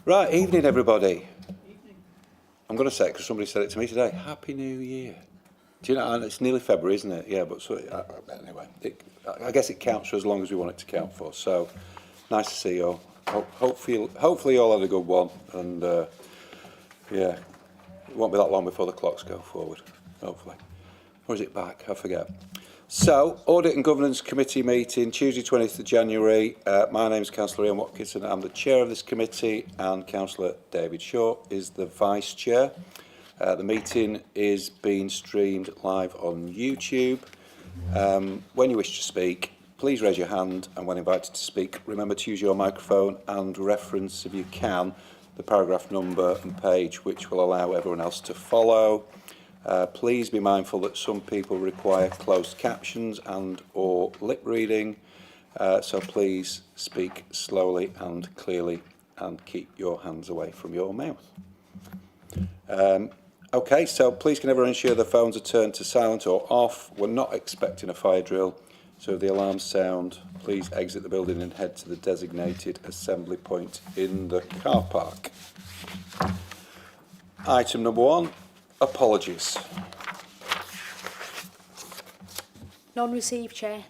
Right, evening everybody. I'm going to say it because somebody said it to me today. Happy New Year. Do you know, and it's nearly February, isn't it? Yeah, but so, anyway, I guess it counts for as long as we want it to count for. So, nice to see you all. Hopefully you all had a good one. And, yeah, it won't be that long before the clocks go forward, hopefully. Or is it back? I forget. So, Audit and Governance Committee meeting, Tuesday 20th of January. My name is Councillor Ian Watkinson. I'm the chair of this committee, and Councillor David Shaw is the vice chair. The meeting is being streamed live on YouTube. When you wish to speak, please raise your hand, and when invited to speak, remember to use your microphone and reference, if you can, the paragraph number and page, which will allow everyone else to follow. Please be mindful that some people require closed captions and or lip reading, so please speak slowly and clearly and keep your hands away from your mouth. Okay, so please can everyone ensure the phones are turned to silent or off. We're not expecting a fire drill, so if the alarms sound, please exit the building and head to the designated assembly point in the car park. Item number 1. Apologies. None received, Chair.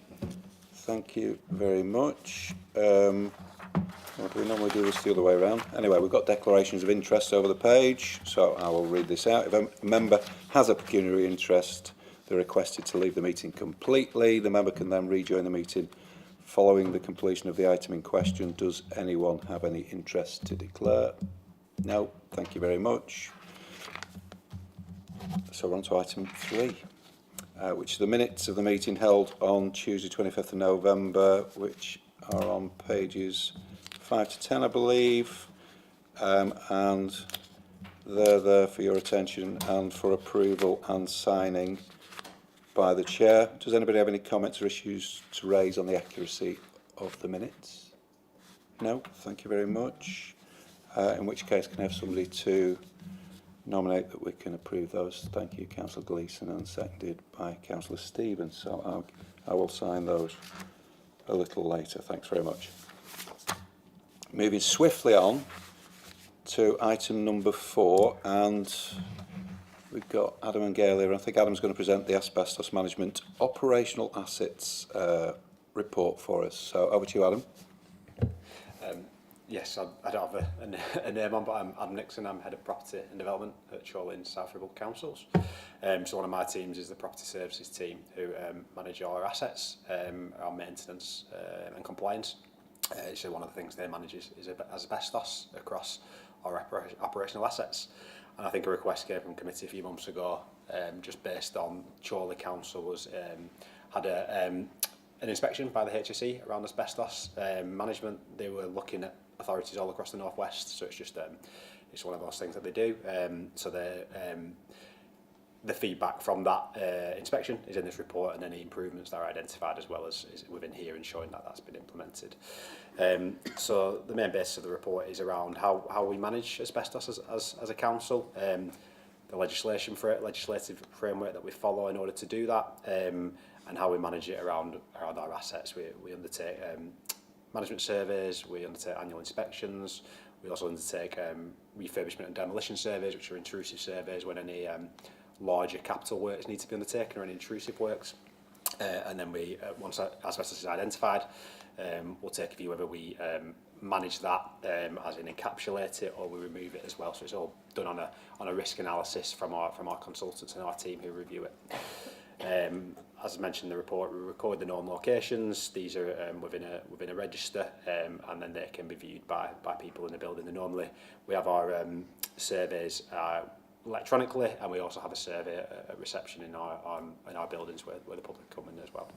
Thank you very much. What do we normally do this the other way around? Anyway, we've got declarations of interest over the page, so I will read this out. If a member has a pecuniary interest, they're requested to leave the meeting completely. The member can then rejoin the meeting following the completion of the item in question. Does anyone have any interest to declare? No, thank you very much. So we're on to item 3, which is the minutes of the meeting held on Tuesday 25th of November, which are on pages 5 to 10, I believe, and they're there for your attention and for approval and signing by the chair. Does anybody have any comments or issues to raise on the accuracy of the minutes? No, thank you very much. In which case, can I have somebody to nominate that we can approve those? Thank you, Councillor Gleeson, and seconded by Councillor Stevens. So I will sign those a little later. Thanks very much. Moving swiftly on to item number 4, and we've got Adam and Gail here. I think Adam's going to present the asbestos management operational assets report for us. So over to you, Adam. Yes, I don't have a name on, but I'm Adam Nixon. I'm Head of Property and Development at Chorley South Ribble Councils. So one of my teams is the Property Services team, who manage all our assets, our maintenance and compliance. So one of the things they manage is asbestos across our operational assets. And I think a request came from committee a few months ago, just based on Chorley Council had an inspection by the HSE around asbestos management. They were looking at authorities all across the northwest, so it's one of those things that they do. So the feedback from that inspection is in this report, and any improvements that are identified as well as is within here and showing that that's been implemented. So the main basis of the report is around how we manage asbestos as a council, the legislative framework that we follow in order to do that, and how we manage it around our assets. We undertake management surveys, we undertake annual inspections, we also undertake refurbishment and demolition surveys, which are intrusive surveys when any larger capital works need to be undertaken or any intrusive works. And then we, once asbestos is identified, we'll take a view whether we manage that as in encapsulate it or we remove it as well. So it's all done on a risk analysis from our consultants and our team who review it. As mentioned in the report, we record the known locations. These are within a register, and then they can be viewed by people in the building. And normally we have our surveys electronically, and we also have a survey at reception in our buildings where the public come in as well.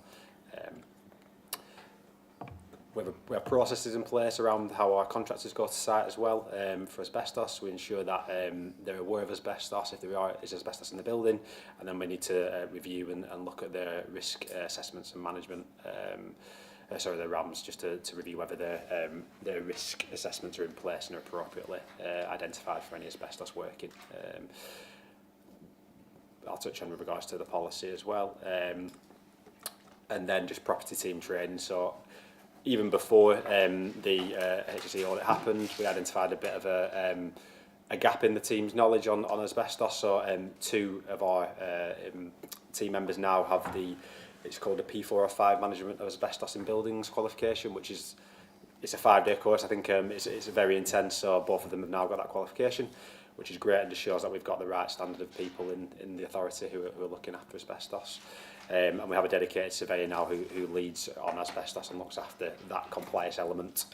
We have processes in place around how our contractors go to site as well for asbestos. We ensure that they're aware of asbestos if there is asbestos in the building, and then we need to review and look at their risk assessments and management, the RAMs, just to review whether their risk assessments are in place and are appropriately identified for any asbestos working. I'll touch on with regards to the policy as well. And then just property team training. So even before the HSE audit happened, we identified a bit of a gap in the team's knowledge on asbestos. So 2 of our team members now have it's called a P405 Management of Asbestos in Buildings qualification, which is it's a 5-day course. I think it's very intense. So both of them have now got that qualification, which is great and just shows that we've got the right standard of people in the authority who are looking after asbestos. And we have a dedicated surveyor now who leads on asbestos and looks after that compliance element.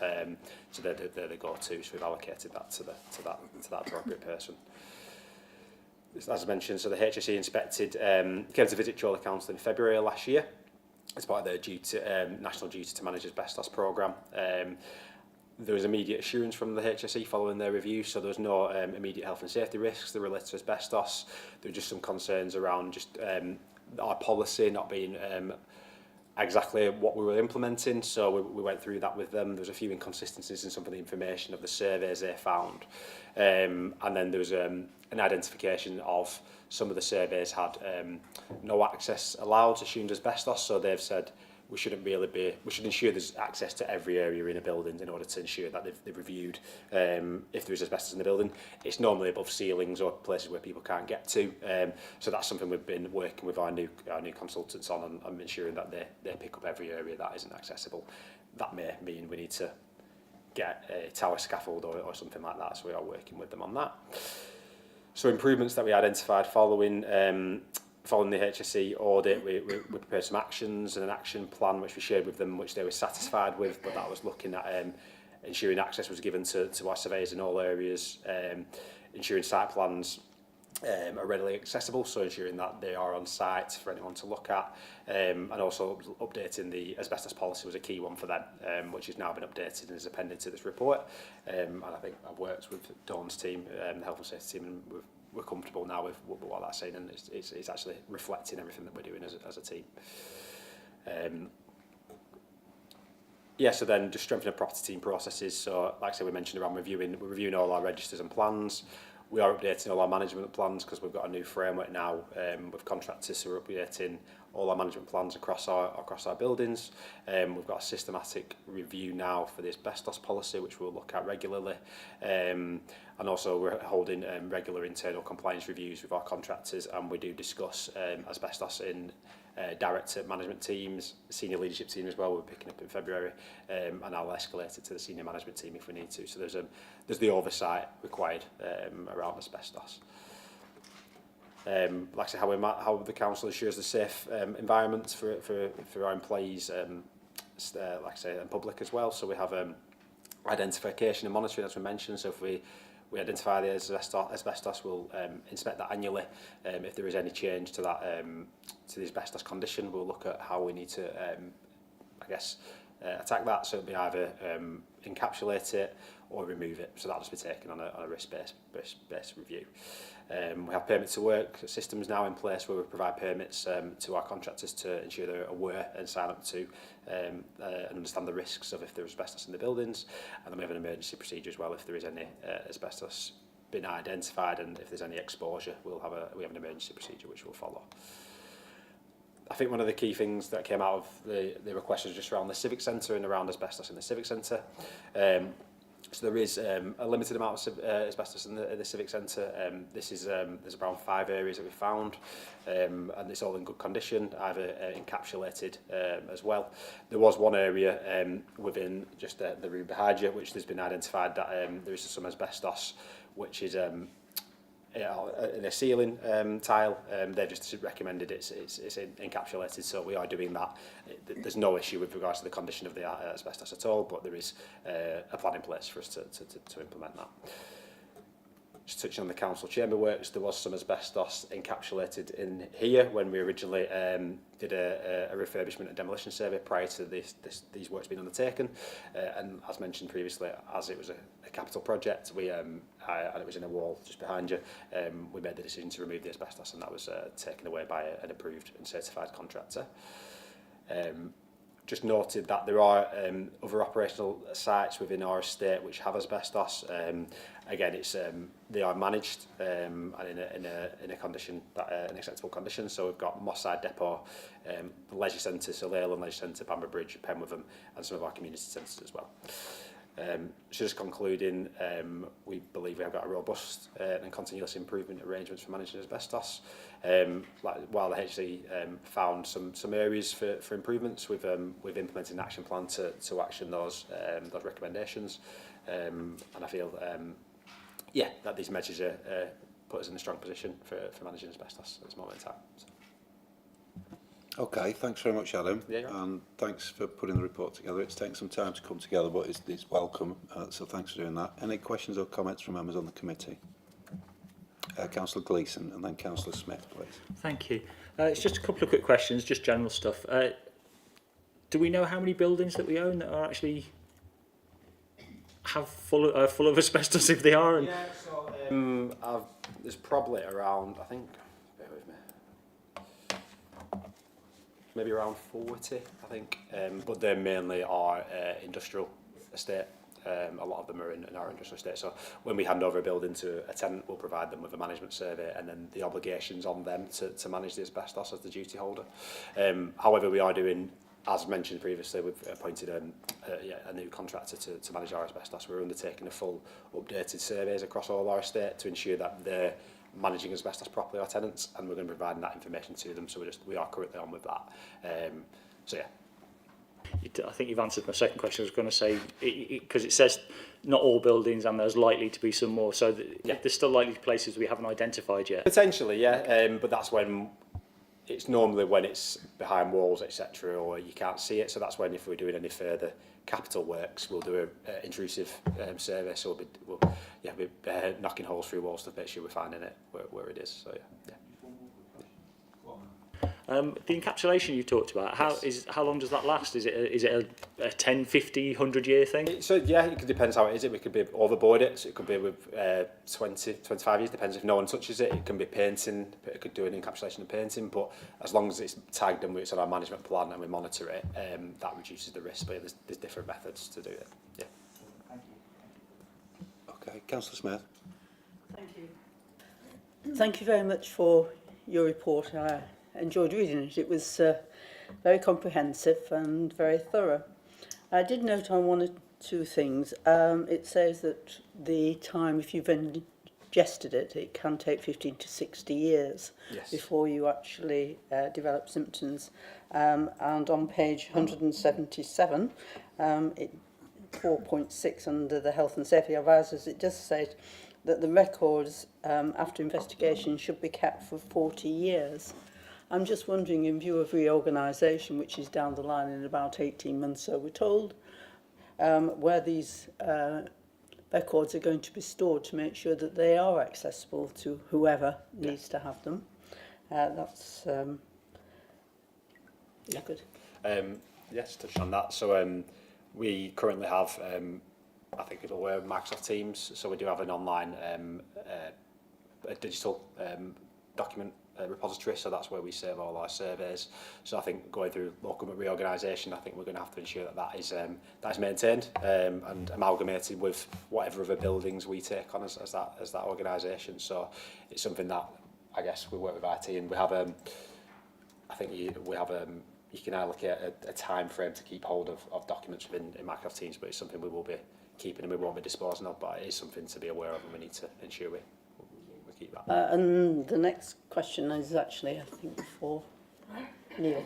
So they're the go-to. So we've allocated that to that appropriate person. As I mentioned, so the HSE inspected came to visit Chorley Council in February last year as part of their national duty to manage asbestos programme. There was immediate assurance from the HSE following their review, so there was no immediate health and safety risks that relate to asbestos. There were just some concerns around just our policy not being exactly what we were implementing, so we went through that with them. There was a few inconsistencies in some of the information of the surveys they found, and then there was an identification of some of the surveys had no access allowed to assumed asbestos, so they've said we should ensure there's access to every area in a building in order to ensure that they've reviewed if there is asbestos in the building. It's normally above ceilings or places where people can't get to. So that's something we've been working with our new consultants on ensuring that they pick up every area that isn't accessible. That may mean we need to get a tower scaffold or something like that, so we are working with them on that. So improvements that we identified following the HSE audit, we prepared some actions and an action plan which we shared with them, which they were satisfied with, but that was looking at ensuring access was given to our surveyors in all areas, ensuring site plans are readily accessible, so ensuring that they are on site for anyone to look at, and also updating the asbestos policy was a key one for them, which has now been updated and is appended to this report. And I think I've worked with Dawn's team, the health and safety team, and we're comfortable now with what that's saying, and it's actually reflecting everything that we're doing as a team. So then just strengthening property team processes. So like I said, we mentioned around we're reviewing all our registers and plans. We are updating all our management plans because we've got a new framework now with contractors who are updating all our management plans across our buildings. We've got a systematic review now for the asbestos policy, which we'll look at regularly. And also we're holding regular internal compliance reviews with our contractors, and we do discuss asbestos in director management teams, senior leadership team as well. We're picking up in February, and I'll escalate it to the senior management team if we need to. So there's the oversight required around asbestos. Like I say, how the council ensures the safe environment for our employees, like I say, and public as well. So we have identification and monitoring, as we mentioned. So if we identify the asbestos, we'll inspect that annually. If there is any change to that to the asbestos condition, we'll look at how we need to attack that. So it'll be either encapsulate it or remove it. So that'll just be taken on a risk-based review. We have permit to work systems now in place where we provide permits to our contractors to ensure they're aware and sign up to and understand the risks of if there's asbestos in the buildings. And then we have an emergency procedure as well if there is any asbestos been identified, and if there's any exposure, we have an emergency procedure which we'll follow. I think one of the key things that came out of the request was just around the civic centre and around asbestos in the civic centre. So there is a limited amount of asbestos in the civic centre. There's around 5 areas that we found, and it's all in good condition, either encapsulated as well. There was one area within just the room behind you, which there's been identified that there is some asbestos, which is in a ceiling tile. They've just recommended it's encapsulated, so we are doing that. There's no issue with regards to the condition of the asbestos at all, but there is a plan in place for us to implement that. Just touching on the council chamber works, there was some asbestos encapsulated in here when we originally did a refurbishment and demolition survey prior to these works being undertaken. And as mentioned previously, as it was a capital project, and it was in a wall just behind you, we made the decision to remove the asbestos, and that was taken away by an approved and certified contractor. just noted that there are other operational sites within our estate which have asbestos. Again, it's they are managed and in a condition that an acceptable condition. So we've got Moss Side Depot, the Leisure Centre, so Leyland Leisure Centre, Bamber Bridge, Penwitham, and some of our community centres as well. So just concluding, we believe we have got a robust and continuous improvement arrangements for managing asbestos. While the HC found some areas for improvements, we've implemented an action plan to action those recommendations, and I feel that these measures put us in a strong position for managing asbestos at this moment in time. So. Okay, thanks very much, Adam. Yeah, yeah. And thanks for putting the report together. It's taken some time to come together, but it's welcome. So thanks for doing that. Any questions or comments from members on the committee? Councillor Gleeson and then Councillor Smith, please. Thank you. It's just a couple of quick questions, just general stuff. Do we know how many buildings that we own that are actually full of asbestos, if they are? And Yeah, so there's probably around, I think, bear with me, maybe around 40, I think, but they mainly are industrial estate. A lot of them are in our industrial estate. So when we hand over a building to a tenant, we'll provide them with a management survey, and then the obligations on them to manage the asbestos as the duty holder. However, we are doing, as mentioned previously, we've appointed a new contractor to manage our asbestos. We're undertaking a full updated surveys across all our estate to ensure that they're managing asbestos properly, our tenants, and we're going to be providing that information to them. So we are currently on with that. So yeah. I think you've answered my second question. I was going to say, because it says not all buildings and there's likely to be some more, so there's still likely places we haven't identified yet. Potentially, yeah, but that's when it's normally when it's behind walls, etc., or you can't see it. So that's when, if we're doing any further capital works, we'll do an intrusive survey. So we'll be knocking holes through walls to make sure we're finding it where it is. So yeah. The encapsulation you talked about, how long does that last? Is it a 10, 50, 100 year thing? So yeah, it depends how it is. We could be overboard it, so it could be with 20, 25 years, depends if no one touches it. It can be painting, it could do an encapsulation of painting, but as long as it's tagged and it's on our management plan and we monitor it, that reduces the risk, but there's different methods to do it. Yeah. Thank you. Okay, Councillor Smith. Thank you. Thank you very much for your report. I enjoyed reading it. It was very comprehensive and very thorough. I did note on one or two things. It says that the time, if you've ingested it, it can take 15 to 60 years before you actually develop symptoms. And on page 177, 4.6 under the health and safety advisors, it does say that the records after investigation should be kept for 40 years. I'm just wondering, in view of reorganisation, which is down the line in about 18 months, so we're told, where these records are going to be stored to make sure that they are accessible to whoever needs to have them. That's good. Yes, touch on that. So we currently have, I think it'll work, Microsoft Teams. So we do have an online, a digital document repository, so that's where we save all our surveys. So I think going through local reorganisation, I think we're going to have to ensure that is maintained and amalgamated with whatever other buildings we take on as that organisation. So it's something that I guess we work with IT, and we have I think you can allocate a time frame to keep hold of documents in Microsoft Teams, but it's something we will be keeping and we won't be disposing of, but it is something to be aware of, and we need to ensure we keep that. And the next question is actually, I think, for Neil.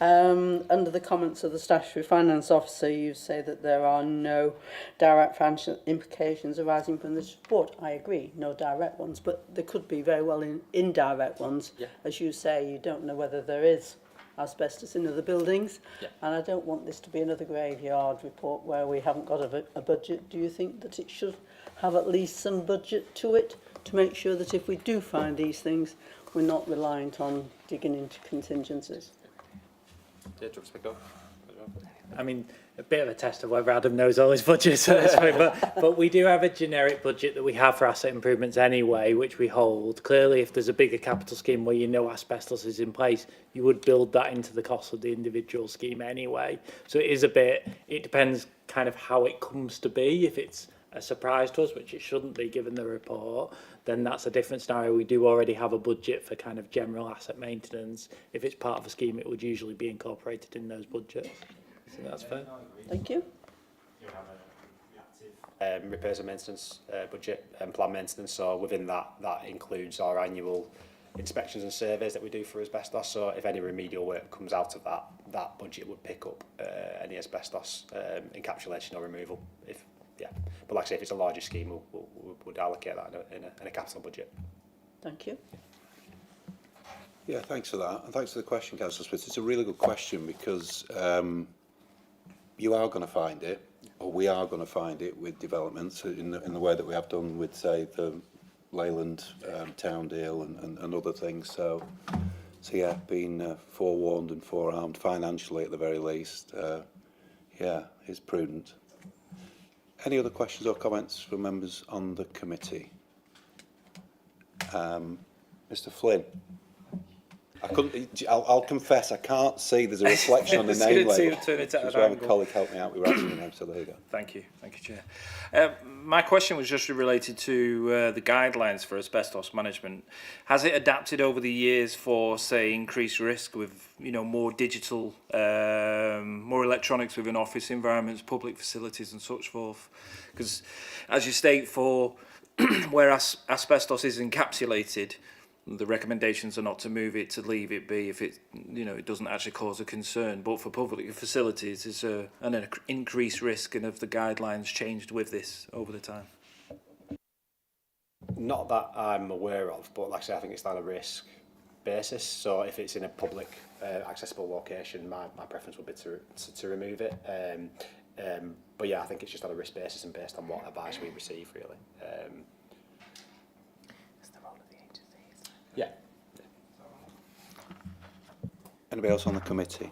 Under the comments of the Statutory Finance Officer, you say that there are no direct financial implications arising from this report. I agree, no direct ones, but there could be very well indirect ones. Yeah. As you say, you don't know whether there is asbestos in other buildings, and I don't want this to be another graveyard report where we haven't got a budget. Do you think that it should have at least some budget to it, to make sure that if we do find these things, we're not reliant on digging into contingencies? Yeah, do you want to speak up? I mean, a bit of a test of whether Adam knows all his budgets at this point, but we do have a generic budget that we have for asset improvements anyway, which we hold. Clearly, if there's a bigger capital scheme where you know asbestos is in place, you would build that into the cost of the individual scheme anyway. So it is a bit, it depends kind of how it comes to be. If it's a surprise to us, which it shouldn't be given the report, then that's a different scenario. We do already have a budget for kind of general asset maintenance. If it's part of a scheme, it would usually be incorporated in those budgets. So that's fair. Thank you. Repairs and maintenance budget and plan maintenance. So within that includes our annual inspections and surveys that we do for asbestos. So if any remedial work comes out of that budget would pick up any asbestos encapsulation or removal. But like I say, if it's a larger scheme, we'd allocate that in a capital budget. Thank you. Yeah, thanks for that, and thanks for the question, Councillor Smith. It's a really good question because you are going to find it, or we are going to find it with developments in the way that we have done with, say, the Leyland town deal and other things. So yeah, being forewarned and forearmed financially at the very least, yeah, is prudent. Any other questions or comments from members on the committee? Mr. Flynn. I'll confess, I can't see. There's a reflection on the name label. That's why my colleague helped me out with writing the name, so there you go. Thank you, Chair. My question was just related to the guidelines for asbestos management. Has it adapted over the years for, say, increased risk with, more digital, more electronics within office environments, public facilities and such forth? Because, as you state, for where asbestos is encapsulated, the recommendations are not to move it, to leave it be if it, it doesn't actually cause a concern. But for public facilities, there's an increased risk, and have the guidelines changed with this over the time? Not that I'm aware of, but like I say, I think it's on a risk basis. So if it's in a public accessible location, my preference would be to remove it. But yeah, I think it's just on a risk basis and based on what advice we receive, really. Yeah. Anybody else on the committee?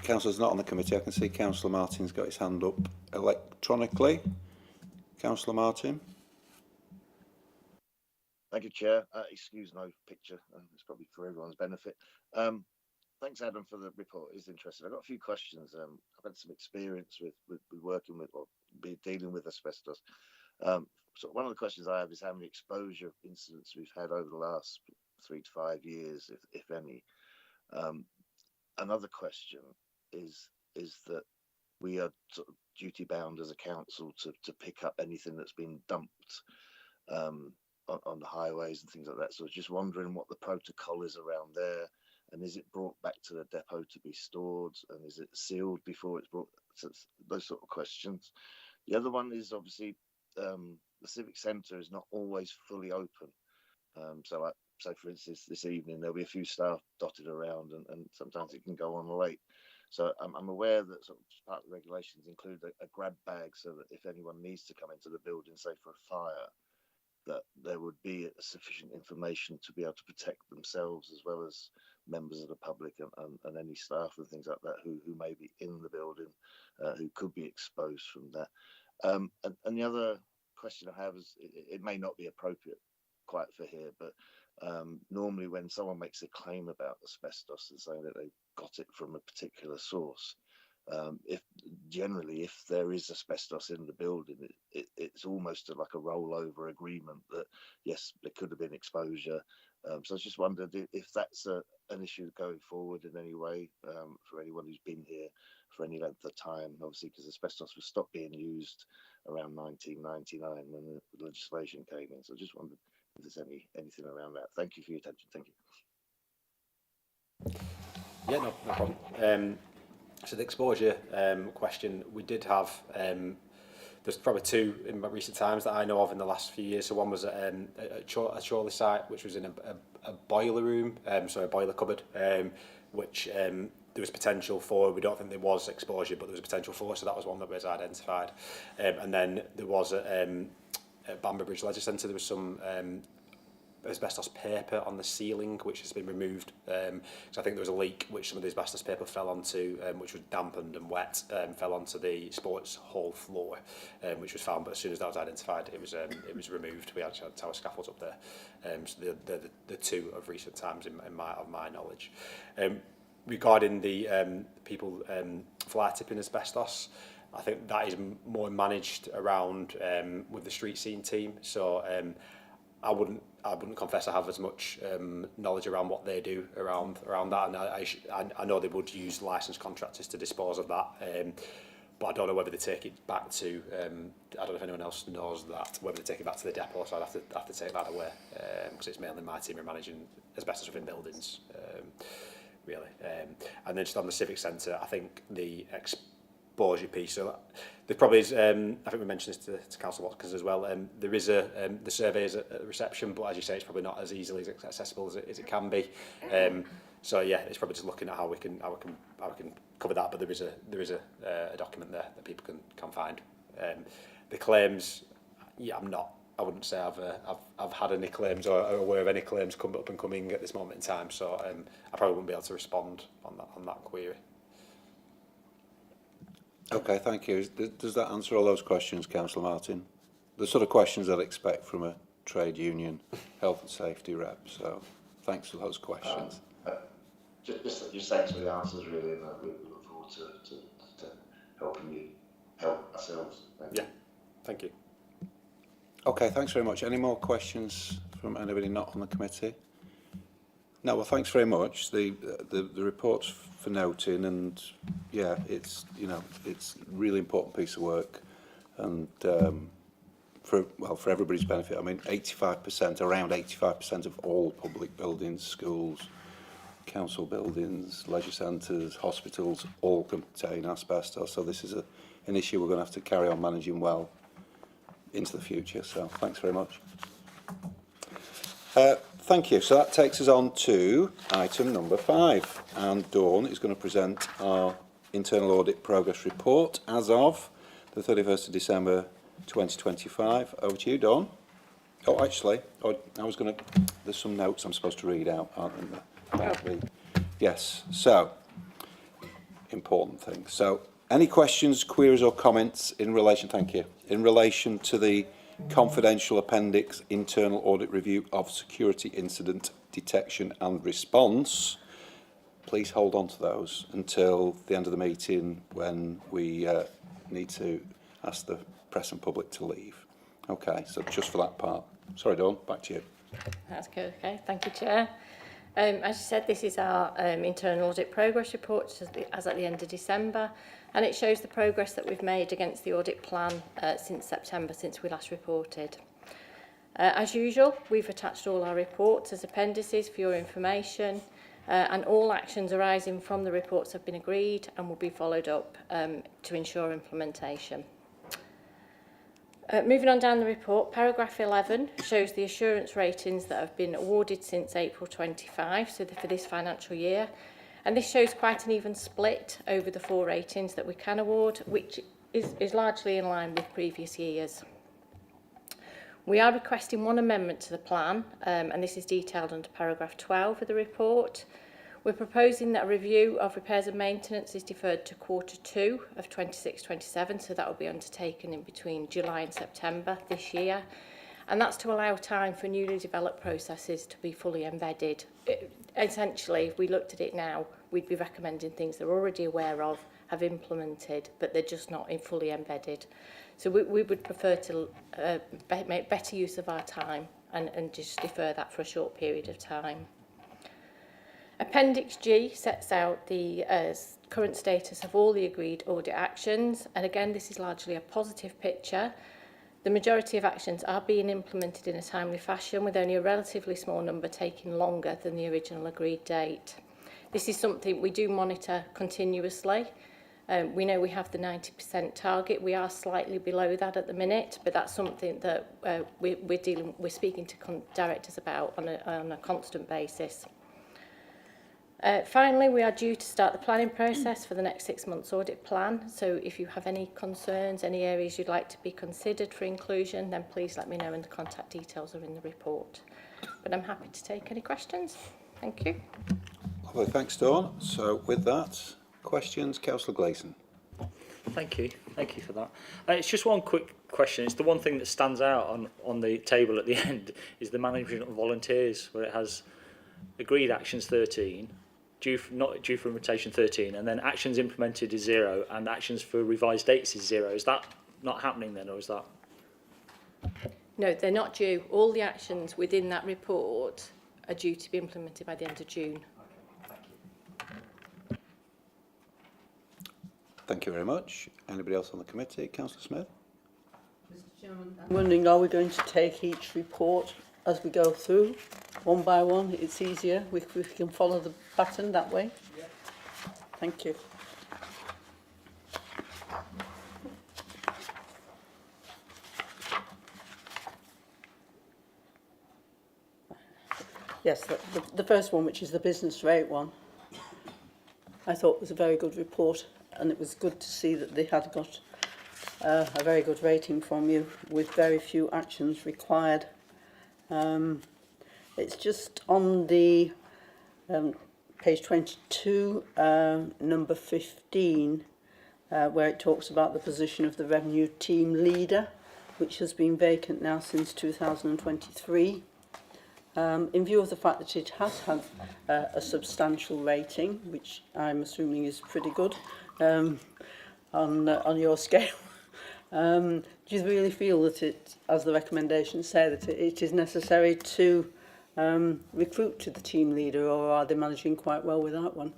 Councillor's not on the committee. I can see Councillor Martin's got his hand up electronically. Councillor Martin. Thank you, Chair. Excuse no picture. It's probably for everyone's benefit. Thanks, Adam, for the report. It's interesting. I've got a few questions. I've had some experience with working with or dealing with asbestos. So one of the questions I have is how many exposure incidents we've had over the last 3 to 5 years, if any. Another question is that we are sort of duty bound as a council to pick up anything that's been dumped on the highways and things like that. So I was just wondering what the protocol is around there, and is it brought back to the depot to be stored, and is it sealed before it's brought? So those sort of questions. The other one is obviously the Civic Centre is not always fully open. So for instance, this evening there'll be a few staff dotted around, and sometimes it can go on late. So I'm aware that sort of part of the regulations include a grab bag, so that if anyone needs to come into the building, say for a fire, that there would be sufficient information to be able to protect themselves as well as members of the public and any staff and things like that who may be in the building, who could be exposed from that. And the other question I have is, it may not be appropriate quite for here, but normally when someone makes a claim about asbestos and saying that they got it from a particular source, if there is asbestos in the building, it's almost like a rollover agreement that yes, there could have been exposure. So I just wondered if that's an issue going forward in any way for anyone who's been here for any length of time, obviously because asbestos was stopped being used around 1999 when the legislation came in. So I just wondered if there's anything around that. Thank you for your attention. Thank you. Yeah, no problem. So the exposure question, we did have, there's probably two in recent times that I know of in the last few years. So one was at a Chorley site, which was in a boiler room, so a boiler cupboard, which there was potential for. We don't think there was exposure, but there was potential for, so that was one that was identified. And then there was at Bamber Bridge Leisure Centre, there was some asbestos paper on the ceiling, which has been removed. So I think there was a leak which some of the asbestos paper fell onto, which was dampened and wet, fell onto the sports hall floor, which was found. But as soon as that was identified, it was removed. We actually had tower scaffolds up there. So the two of recent times of my knowledge. Regarding the people fly tipping asbestos, I think that is more managed around with the street scene team. So I wouldn't confess I have as much knowledge around what they do around that, and I know they would use licensed contractors to dispose of that. But I don't know whether they take it back to. I don't know if anyone else knows that, whether they take it back to the depot. So I'd have to take that away because it's mainly my team are managing asbestos within buildings, really. And then just on the civic centre, I think the exposure piece. So there probably is. I think we mentioned this to Councillor Watkins as well. There is the survey is at the reception, but as you say, it's probably not as easily as accessible as it can be. So yeah, it's probably just looking at how we can cover that. But there is a document there that people can find. The claims, yeah, I wouldn't say I've had any claims or are aware of any claims come up and coming at this moment in time. So I probably wouldn't be able to respond on that query. Okay, thank you. Does that answer all those questions, Councillor Martin? The sort of questions I'd expect from a trade union health and safety rep. So thanks for those questions. Just thanks for the answers, really, and we look forward to helping you help ourselves. Thank you. Okay, thanks very much. Any more questions from anybody not on the committee? No, well, thanks very much. The report's for noting, and yeah, it's it's a really important piece of work, and for everybody's benefit. I mean, 85%, around 85% of all public buildings, schools, council buildings, leisure centres, hospitals, all contain asbestos. So this is an issue we're going to have to carry on managing well into the future. So thanks very much. Thank you. So that takes us on to item number 5, and Dawn is going to present our internal audit progress report as of the 31st of December 2025. Over to you, Dawn. Oh, actually, there's some notes I'm supposed to read out, aren't there? Yes, so important things. So any questions, queries or comments in relation, thank you, in relation to the confidential appendix internal audit review of security incident detection and response, please hold on to those until the end of the meeting when we need to ask the press and public to leave. Okay, so just for that part. Sorry, Dawn, back to you. That's good, okay. Thank you, Chair. As you said, this is our internal audit progress report as at the end of December, and it shows the progress that we've made against the audit plan since September, since we last reported. As usual, we've attached all our reports as appendices for your information, and all actions arising from the reports have been agreed and will be followed up to ensure implementation. Moving on down the report, paragraph 11 shows the assurance ratings that have been awarded since April 25, so for this financial year. And this shows quite an even split over the 4 ratings that we can award, which is largely in line with previous years. We are requesting one amendment to the plan, and this is detailed under paragraph 12 of the report. We're proposing that a review of repairs and maintenance is deferred to Q2 of 26-27, so that will be undertaken in between July and September this year. And that's to allow time for newly developed processes to be fully embedded. Essentially, if we looked at it now, we'd be recommending things they're already aware of, have implemented, but they're just not fully embedded. So we would prefer to make better use of our time and just defer that for a short period of time. Appendix G sets out the current status of all the agreed audit actions, and again this is largely a positive picture. The majority of actions are being implemented in a timely fashion, with only a relatively small number taking longer than the original agreed date. This is something we do monitor continuously. We know we have the 90% target. We are slightly below that at the minute, but that's something that we're speaking to directors about on a constant basis. Finally, we are due to start the planning process for the next 6 months audit plan. So if you have any concerns, any areas you'd like to be considered for inclusion, then please let me know, and the contact details are in the report. But I'm happy to take any questions. Thank you. Lovely, thanks, Dawn. So with that, questions, Councillor Gleeson. Thank you for that. It's just one quick question. It's the one thing that stands out on the table at the end is the management of volunteers, where it has agreed actions 13, not due for implementation 13, and then actions implemented is 0, and actions for revised dates is 0. Is that not happening then, or is that? No, they're not due. All the actions within that report are due to be implemented by the end of June. Thank you very much. Anybody else on the committee? Councillor Smith? Mr. Chairman, I'm wondering, are we going to take each report as we go through, one by one? It's easier. We can follow the pattern that way. Yeah. Thank you. Yes, the first one, which is the business rate one, I thought was a very good report, and it was good to see that they had got a very good rating from you with very few actions required. It's just on the page 22, number 15, where it talks about the position of the revenue team leader, which has been vacant now since 2023. In view of the fact that it has had a substantial rating, which I'm assuming is pretty good on your scale, do you really feel that it, as the recommendations say, that it is necessary to recruit to the team leader, or are they managing quite well without one?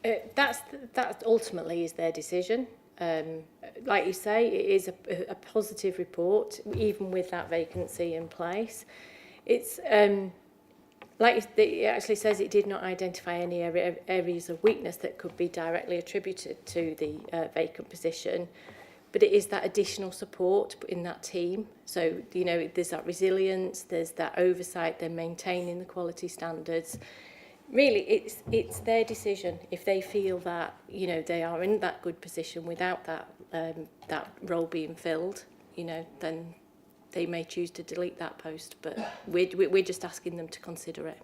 That ultimately is their decision. Like you say, it is a positive report, even with that vacancy in place. It's it actually says it did not identify any areas of weakness that could be directly attributed to the vacant position, but it is that additional support in that team. So, you know, there's that resilience, there's that oversight, they're maintaining the quality standards. Really, it's their decision. If they feel that, you know, they are in that good position without that that role being filled, you know, then they may choose to delete that post. But we're just asking them to consider it.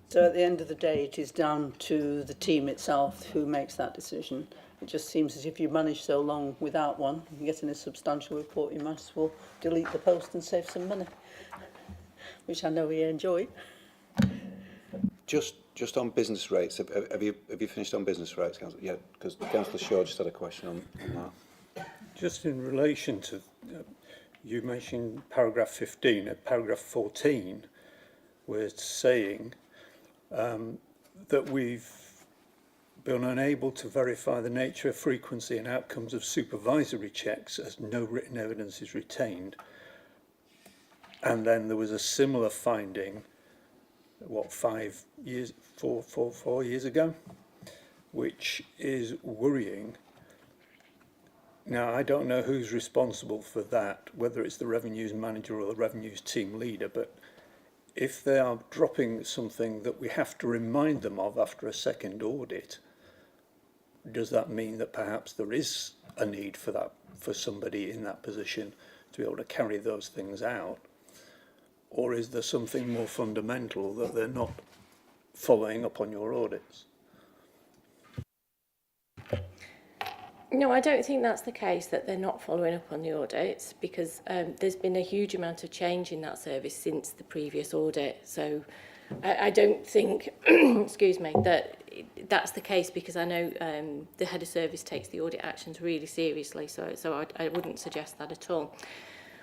So at the end of the day, it is down to the team itself who makes that decision. It just seems as if you manage so long without one, you're getting a substantial report, you might as well delete the post and save some money, which I know you enjoy. Just on business rates, have you finished on business rates, Councillor? Yeah, because Councillor Shaw just had a question on that. Just in relation to, you mentioned paragraph 15, at paragraph 14, we're saying that we've been unable to verify the nature, frequency and outcomes of supervisory checks as no written evidence is retained. And then there was a similar finding, what, 4 years ago, which is worrying. Now, I don't know who's responsible for that, whether it's the revenues manager or the revenues team leader, but if they are dropping something that we have to remind them of after a second audit, does that mean that perhaps there is a need for that, for somebody in that position to be able to carry those things out? Or is there something more fundamental that they're not following up on your audits? No, I don't think that's the case, that they're not following up on the audits, because there's been a huge amount of change in that service since the previous audit. So I don't think, excuse me, that's the case, because I know the head of service takes the audit actions really seriously, so I wouldn't suggest that at all.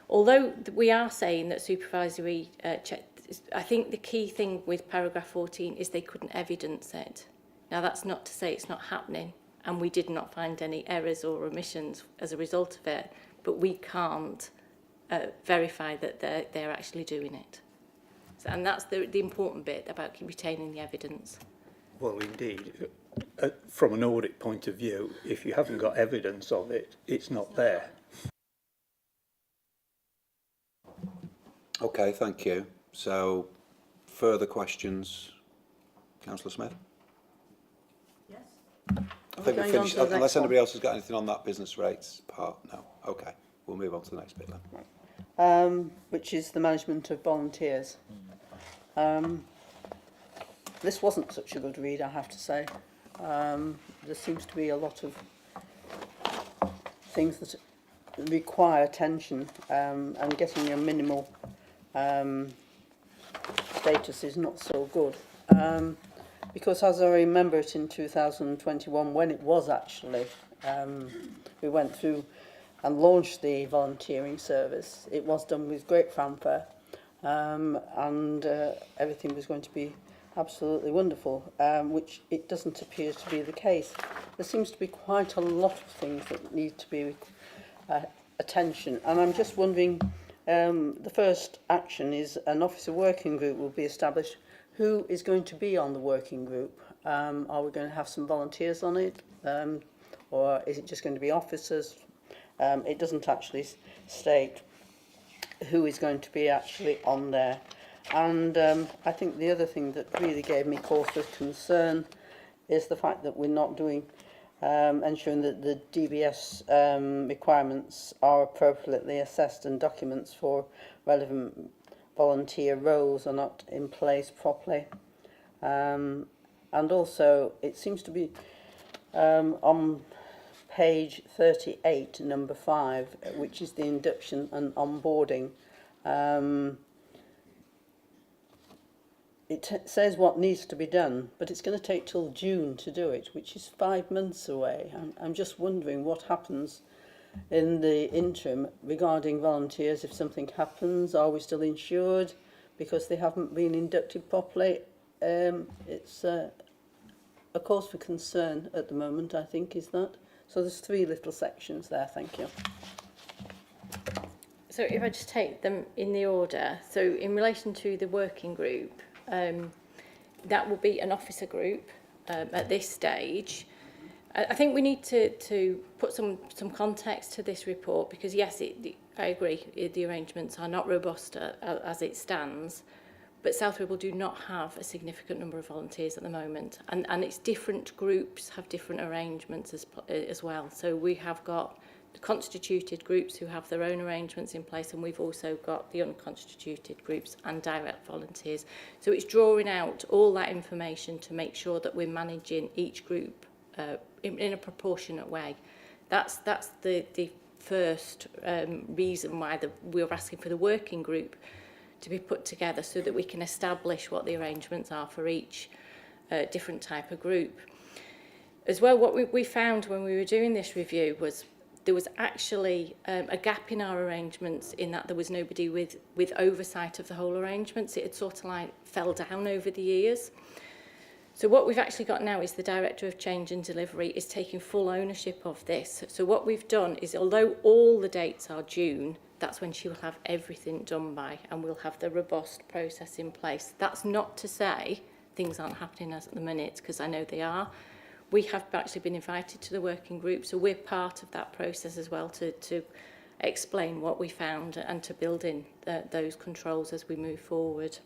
Although we are saying that supervisory check, I think the key thing with paragraph 14 is they couldn't evidence it. Now, that's not to say it's not happening, and we did not find any errors or omissions as a result of it, but we can't verify that they're actually doing it. So, and that's the important bit about retaining the evidence. Well, indeed. From an audit point of view, if you haven't got evidence of it, it's not there. Okay, thank you. So, further questions? Councillor Smith? Yes. I think we've Going on finished, to the next unless one. anybody else has got anything on that business rates part. No. Okay, we'll move on to the next bit then. Which is the management of volunteers. This wasn't such a good read, I have to say. There seems to be a lot of things that require attention, and getting a minimal status is not so good. Because as I remember it in 2021, when it was actually, we went through and launched the volunteering service, it was done with great fanfare, and everything was going to be absolutely wonderful, which it doesn't appear to be the case. There seems to be quite a lot of things that need to be attention, and I'm just wondering, the first action is an officer working group will be established. Who is going to be on the working group? Are we going to have some volunteers on it, or is it just going to be officers? It doesn't actually state who is going to be actually on there. And I think the other thing that really gave me cause for concern is the fact that we're not doing, ensuring that the DBS requirements are appropriately assessed and documents for relevant volunteer roles are not in place properly. And also, it seems to be on page 38, number 5, which is the induction and onboarding. It says what needs to be done, but it's going to take till June to do it, which is 5 months away. I'm just wondering what happens in the interim regarding volunteers. If something happens, are we still insured because they haven't been inducted properly? It's a cause for concern at the moment, I think, is that. So there's 3 little sections there. Thank you. So if I just take them in the order, so in relation to the working group, that will be an officer group at this stage. I think we need to put some context to this report, because yes, I agree, the arrangements are not robust as it stands, but South Ribble do not have a significant number of volunteers at the moment, and it's different groups have different arrangements as well. So we have got the constituted groups who have their own arrangements in place, and we've also got the unconstituted groups and direct volunteers. So it's drawing out all that information to make sure that we're managing each group in a proportionate way. That's the first reason why we're asking for the working group to be put together, so that we can establish what the arrangements are for each different type of group. As well, what we found when we were doing this review was there was actually a gap in our arrangements, in that there was nobody with oversight of the whole arrangements. It had sort of like fell down over the years. So what we've actually got now is the Director of Change and Delivery is taking full ownership of this. So what we've done is, although all the dates are June, that's when she will have everything done by, and we'll have the robust process in place. That's not to say things aren't happening as at the minute, because I know they are. We have actually been invited to the working group, so we're part of that process as well, to explain what we found and to build in those controls as we move forward.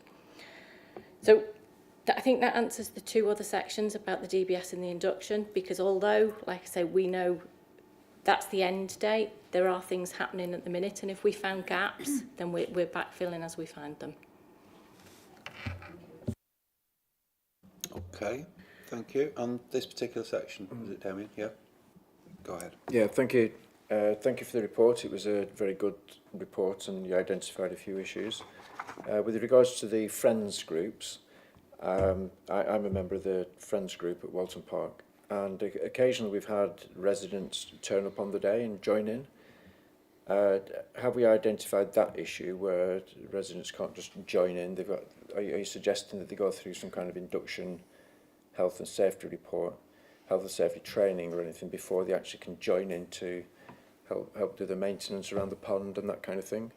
So I think that answers the 2 other sections about the DBS and the induction, because although, like I say, we know that's the end date, there are things happening at the minute, and if we found gaps, then we're backfilling as we find them. Okay, thank you. On this particular section, is it Damien? Yeah. Go ahead. Yeah, thank you. Thank you for the report. It was a very good report, and you identified a few issues. With regards to the Friends groups, I'm a member of the Friends group at Walton Park, and occasionally we've had residents turn up on the day and join in. Have we identified that issue where residents can't just join in? Are you suggesting that they go through some kind of induction, health and safety report, health and safety training or anything before they actually can join in to help do the maintenance around the pond and that kind of thing?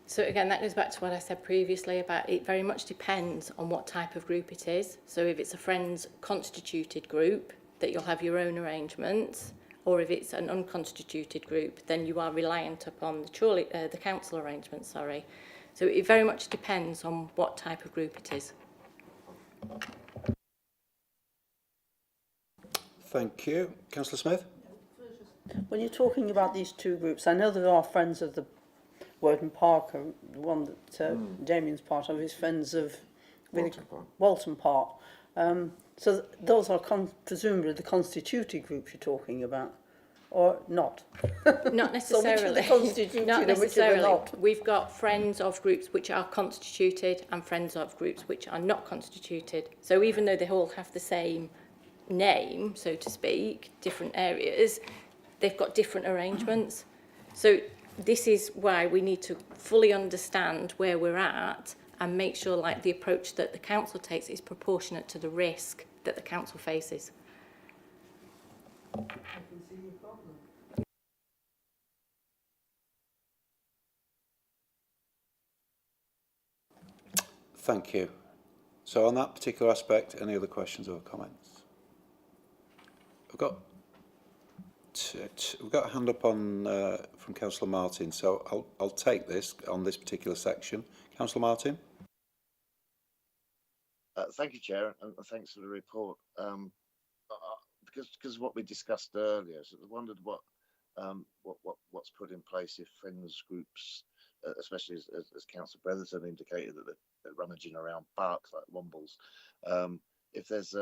So again, that goes back to what I said previously about it very much depends on what type of group it is. So if it's a Friends constituted group, that you'll have your own arrangements, or if it's an unconstituted group, then you are reliant upon the council arrangement, sorry. So it very much depends on what type of group it is. Thank you. Councillor Smith? When you're talking about these two groups, I know there are Friends of the Woden Park, the one that Damien's part of is Friends of Walton Park. So those are presumably the constituted groups you're talking about, or not? Not necessarily. So which are the constituted Not and which are necessarily. the not? We've got friends of groups which are constituted and friends of groups which are not constituted. So even though they all have the same name, so to speak, different areas, they've got different arrangements. So this is why we need to fully understand where we're at and make sure like the approach that the council takes is proportionate to the risk that the council faces. Thank you. So on that particular aspect, any other questions or comments? We've got a hand up on from Councillor Martin, so I'll take this on this particular section. Councillor Martin. Thank you, Chair, and thanks for the report. Because what we discussed earlier, so I wondered what's put in place if friends groups, especially as Councillor Bretherton indicated that they're rummaging around parks like Wombles. If there's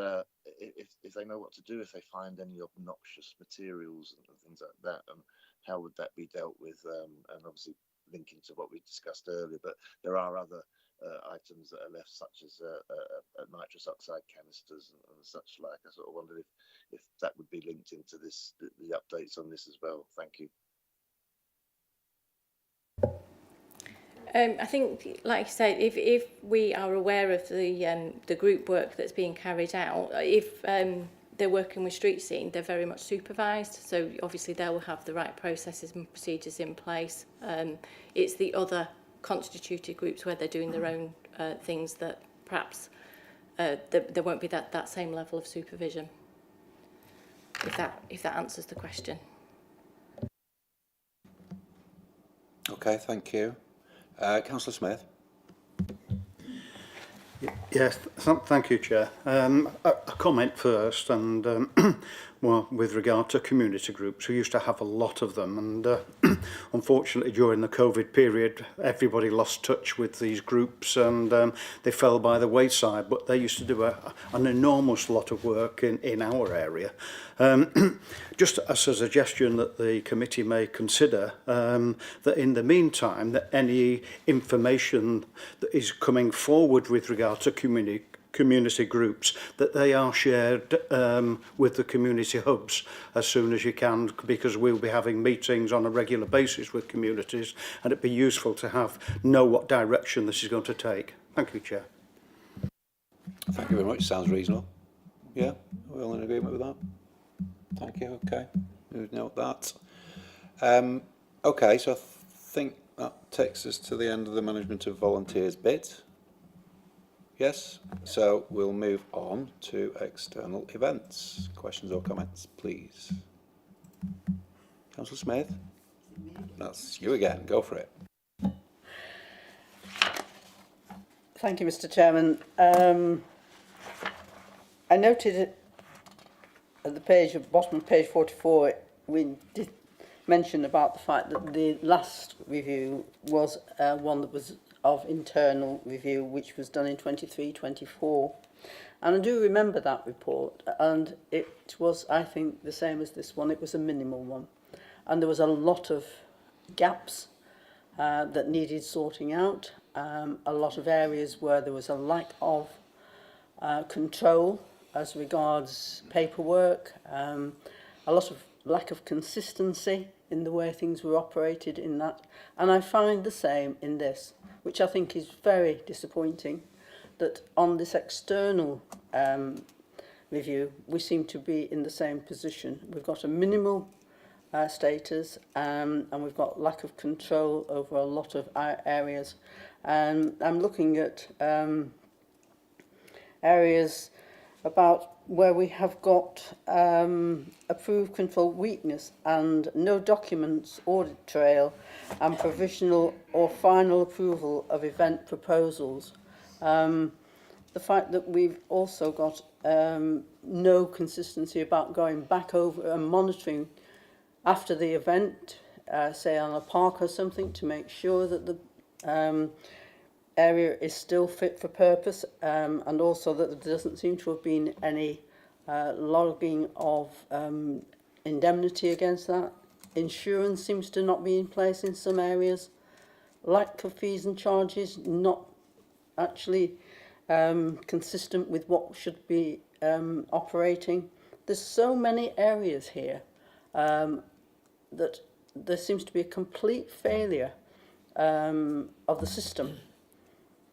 if they know what to do if they find any obnoxious materials and things like that, and how would that be dealt with? And obviously linking to what we discussed earlier, but there are other items that are left, such as nitrous oxide canisters and such like. I sort of wondered if that would be linked into this, the updates on this as well. Thank you. I think, like I said, if we are aware of the group work that's being carried out, if they're working with street scene, they're very much supervised. So obviously they will have the right processes and procedures in place. It's the other constituted groups where they're doing their own things that perhaps there won't be that same level of supervision. If that answers the question. Okay, thank you. Councillor Smith. Yes, thank you, Chair. A comment first, and well, with regard to community groups, we used to have a lot of them, and unfortunately during the COVID period, everybody lost touch with these groups, and they fell by the wayside, but they used to do an enormous lot of work in our area. Just as a suggestion that the committee may consider, that in the meantime, that any information that is coming forward with regard to community groups, that they are shared with the community hubs as soon as you can, because we'll be having meetings on a regular basis with communities, and it'd be useful to know what direction this is going to take. Thank you, Chair. Thank you very much. Sounds reasonable. Yeah, we're all in agreement with that. Thank you. Okay, we'll note that. Okay, so I think that takes us to the end of the management of volunteers bit. Yes, so we'll move on to external events. Questions or comments, please. Councillor Smith? That's you again, go for it. Thank you, Mr. Chairman. I noted at the bottom of page 44, we did mention about the fact that the last review was one that was of internal review, which was done in 23-24. And I do remember that report, and it was, I think, the same as this one. It was a minimal one. And there was a lot of gaps that needed sorting out, a lot of areas where there was a lack of control as regards paperwork, a lot of lack of consistency in the way things were operated in that. And I find the same in this, which I think is very disappointing, that on this external review, we seem to be in the same position. We've got a minimal status, and we've got lack of control over a lot of areas. And I'm looking at areas about where we have got approved control weakness and no documents, audit trail, and provisional or final approval of event proposals. The fact that we've also got no consistency about going back over and monitoring after the event, say on a park or something, to make sure that the area is still fit for purpose, and also that there doesn't seem to have been any logging of indemnity against that. Insurance seems to not be in place in some areas. Lack of fees and charges not actually consistent with what should be operating. There's so many areas here that there seems to be a complete failure of the system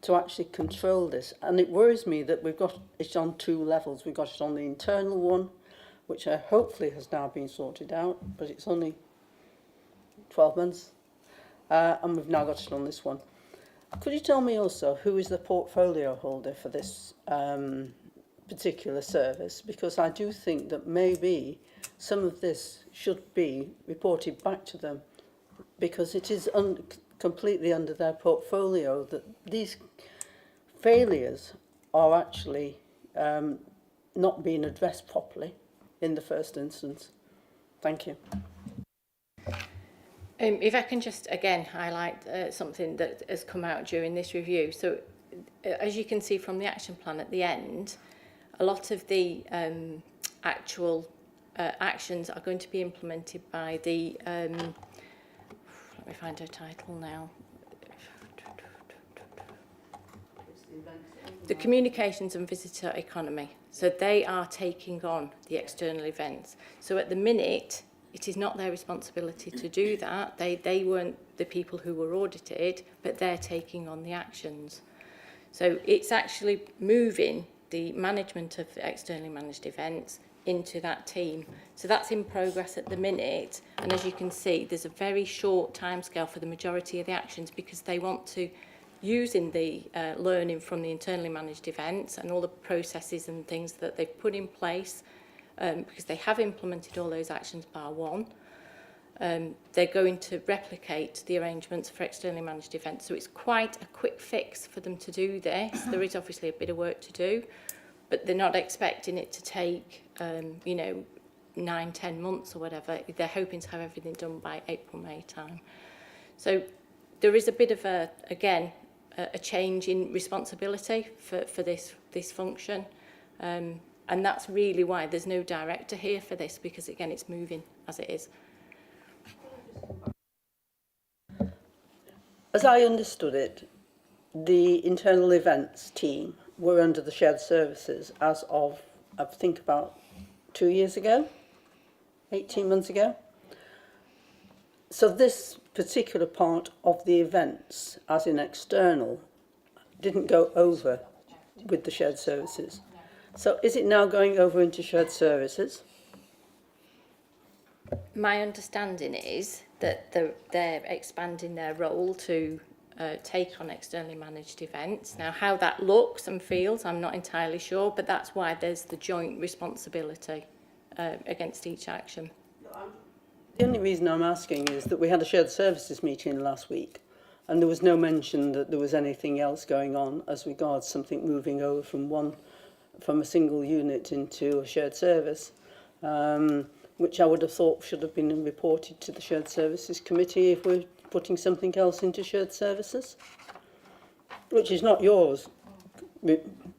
to actually control this. And it worries me that we've got it on two levels. We've got it on the internal one, which hopefully has now been sorted out, but it's only 12 months. And we've now got it on this one. Could you tell me also who is the portfolio holder for this particular service? Because I do think that maybe some of this should be reported back to them, because it is completely under their portfolio that these failures are actually not being addressed properly in the first instance. Thank you. If I can just again highlight something that has come out during this review. So as you can see from the action plan at the end, a lot of the actual actions are going to be implemented by the, let me find her title now, the Communications and Visitor Economy. So they are taking on the external events. So at the minute, it is not their responsibility to do that. They weren't the people who were audited, but they're taking on the actions. So it's actually moving the management of externally managed events into that team. So that's in progress at the minute. And as you can see, there's a very short timescale for the majority of the actions, because they want to, using the learning from the internally managed events and all the processes and things that they've put in place, because they have implemented all those actions bar one, they're going to replicate the arrangements for externally managed events. So it's quite a quick fix for them to do this. There is obviously a bit of work to do, but they're not expecting it to take, 9-10 months or whatever. They're hoping to have everything done by April, May time. So there is a bit of a change in responsibility for this function. And that's really why there's no director here for this, because again, it's moving as it is. As I understood it, the internal events team were under the shared services as of, I think, about 2 years ago, 18 months ago. So this particular part of the events, as in external, didn't go over with the shared services. So is it now going over into shared services? My understanding is that they're expanding their role to take on externally managed events. Now, how that looks and feels, I'm not entirely sure, but that's why there's the joint responsibility against each action. The only reason I'm asking is that we had a shared services meeting last week, and there was no mention that there was anything else going on as regards something moving over from a single unit into a shared service, which I would have thought should have been reported to the Shared Services Committee if we're putting something else into shared services, which is not yours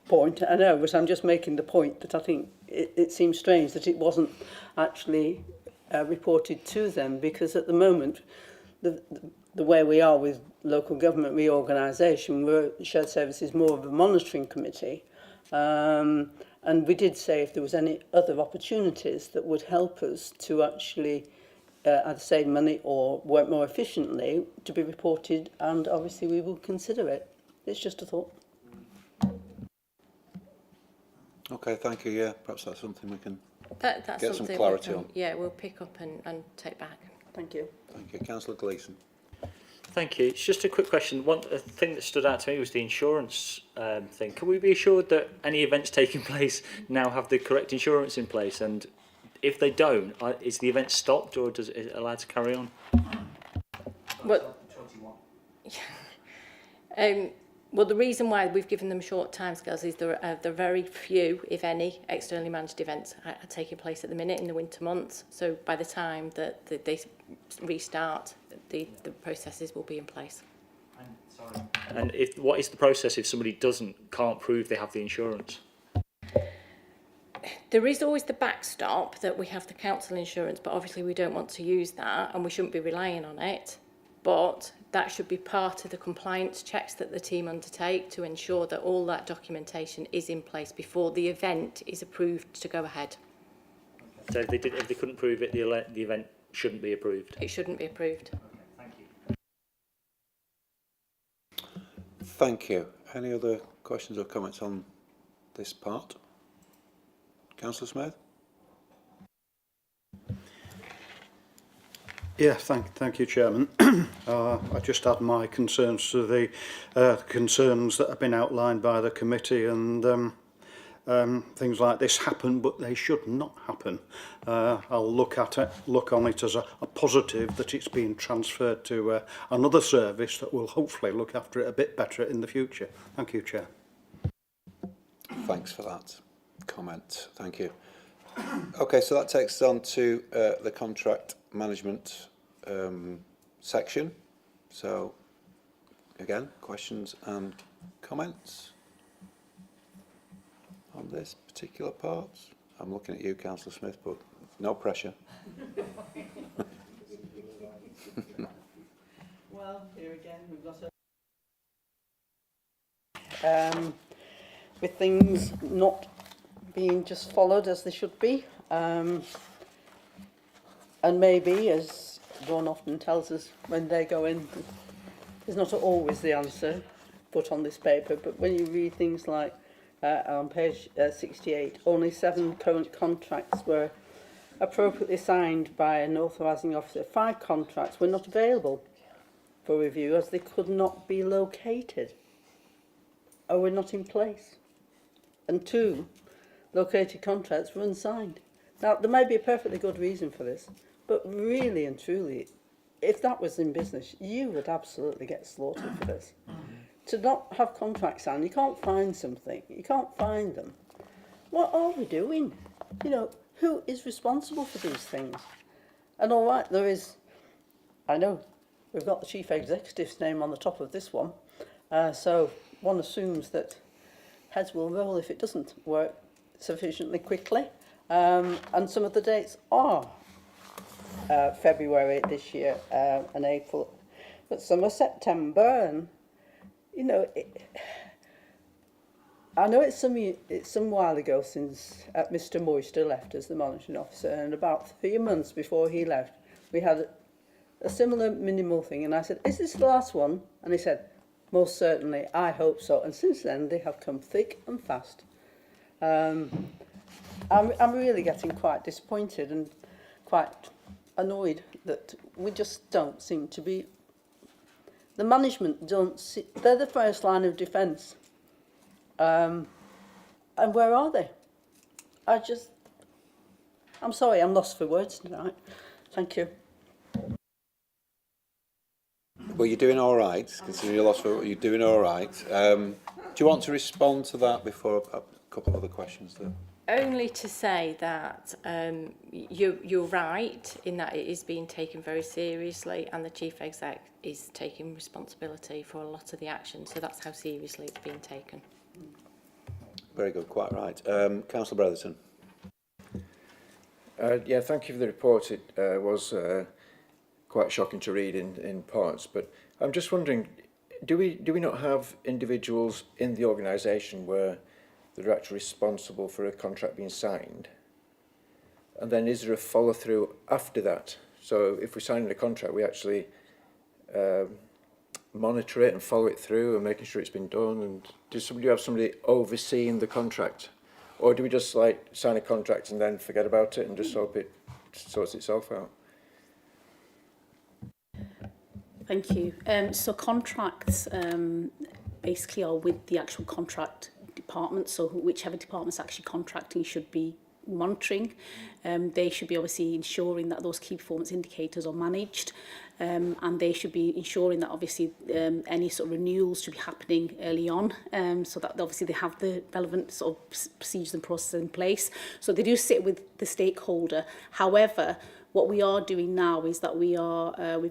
point, I know, but I'm just making the point that I think it seems strange that it wasn't actually reported to them, because at the moment, the way we are with local government reorganisation, shared services more of a monitoring committee. And we did say if there was any other opportunities that would help us to actually either save money or work more efficiently, to be reported, and obviously we will consider it. It's just a thought. Okay, thank you. Yeah, perhaps that's something we can That's get some something clarity on. Yeah, we'll pick up and take back. Thank you. Thank you. Councillor Gleeson. Thank you. It's just a quick question. One thing that stood out to me was the insurance thing. Can we be assured that any events taking place now have the correct insurance in place? And if they don't, is the event stopped or is it allowed to carry on? Well, well, the reason why we've given them short timescales is there are very few, if any, externally managed events are taking place at the minute in the winter months. So by the time that they restart, the processes will be in place. And what is the process if somebody can't prove they have the insurance? There is always the backstop that we have the council insurance, but obviously we don't want to use that and we shouldn't be relying on it. But that should be part of the compliance checks that the team undertake to ensure that all that documentation is in place before the event is approved to go ahead. So if they couldn't prove it, the event shouldn't be approved? It shouldn't be approved. Okay, thank you. Thank you. Any other questions or comments on this part? Councillor Smith? Yeah, thank you, Chairman. I just add my concerns to the concerns that have been outlined by the committee, and things like this happen, but they should not happen. I'll look on it as a positive that it's being transferred to another service that will hopefully look after it a bit better in the future. Thank you, Chair. Thanks for that comment. Thank you. Okay, so that takes us on to the contract management section. So, again, questions and comments on this particular part? I'm looking at you, Councillor Smith, but no pressure. Well, here again, we've got with things not being just followed as they should be, and maybe, as Dawn often tells us when they go in, there's not always the answer put on this paper, but when you read things like on page 68, only 7 current contracts were appropriately signed by an authorising officer. 5 contracts were not available for review as they could not be located or were not in place. And 2 located contracts were unsigned. Now, there may be a perfectly good reason for this, but really and truly, if that was in business, you would absolutely get slaughtered for this. To not have contracts signed, you can't find something, you can't find them. What are we doing? You know, who is responsible for these things? And all right, there is, I know, we've got the chief executive's name on the top of this one, so one assumes that heads will roll if it doesn't work sufficiently quickly. And some of the dates are February this year and April, but some are September, and you know, I know it's some while ago since Mr. Moister left as the monitoring officer, and about 3 months before he left, we had a similar minimal thing, and I said, "Is this the last one?" And he said, "Most certainly, I hope so." And since then, they have come thick and fast. I'm really getting quite disappointed and quite annoyed that we just don't seem to be. The management don't see, they're the first line of defence. And where are they? I'm sorry, I'm lost for words tonight. Thank you. Well, you're doing all right, considering you're lost for, you're doing all right. Do you want to respond to that before a couple of other questions there? Only to say that you're right in that it is being taken very seriously, and the chief exec is taking responsibility for a lot of the action, so that's how seriously it's being taken. Very good, quite right. Councillor Brotherton. Yeah, thank you for the report. It was quite shocking to read in parts, but I'm just wondering, do we not have individuals in the organisation where they're actually responsible for a contract being signed? And then is there a follow-through after that? So if we sign a contract, we actually monitor it and follow it through and making sure it's been done? And do you have somebody overseeing the contract? Or do we just like sign a contract and then forget about it and just hope it sorts itself out? Thank you. So contracts basically are with the actual contract department, so whichever department's actually contracting should be monitoring. They should be obviously ensuring that those key performance indicators are managed, and they should be ensuring that obviously any sort of renewals should be happening early on, so that obviously they have the relevant sort of procedures and processes in place. So they do sit with the stakeholder. However, what we are doing now is that we've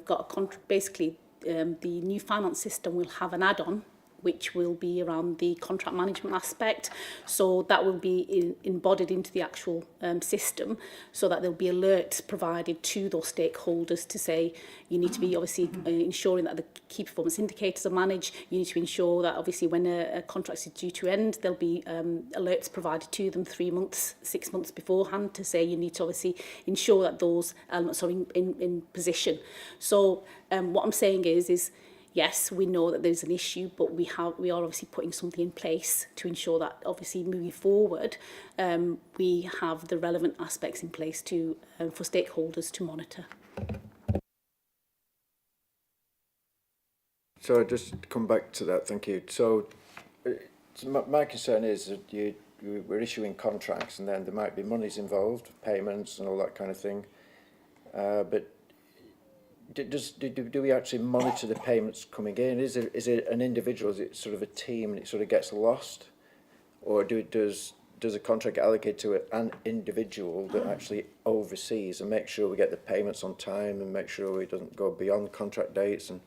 got a basically the new finance system will have an add-on which will be around the contract management aspect. So that will be embodied into the actual system, so that there'll be alerts provided to those stakeholders to say, you need to be obviously ensuring that the key performance indicators are managed. You need to ensure that obviously when a contract is due to end, there'll be alerts provided to them 3 months, 6 months beforehand to say you need to obviously ensure that those elements are in position. So what I'm saying is yes, we know that there's an issue, but we are obviously putting something in place to ensure that obviously moving forward, we have the relevant aspects in place to for stakeholders to monitor. So just come back to that, thank you. So my concern is that we're issuing contracts and then there might be monies involved, payments and all that kind of thing. But do we actually monitor the payments coming in? Is it an individual? Is it sort of a team and it sort of gets lost? Or does a contract get allocated to an individual that actually oversees and makes sure we get the payments on time and make sure it doesn't go beyond contract dates and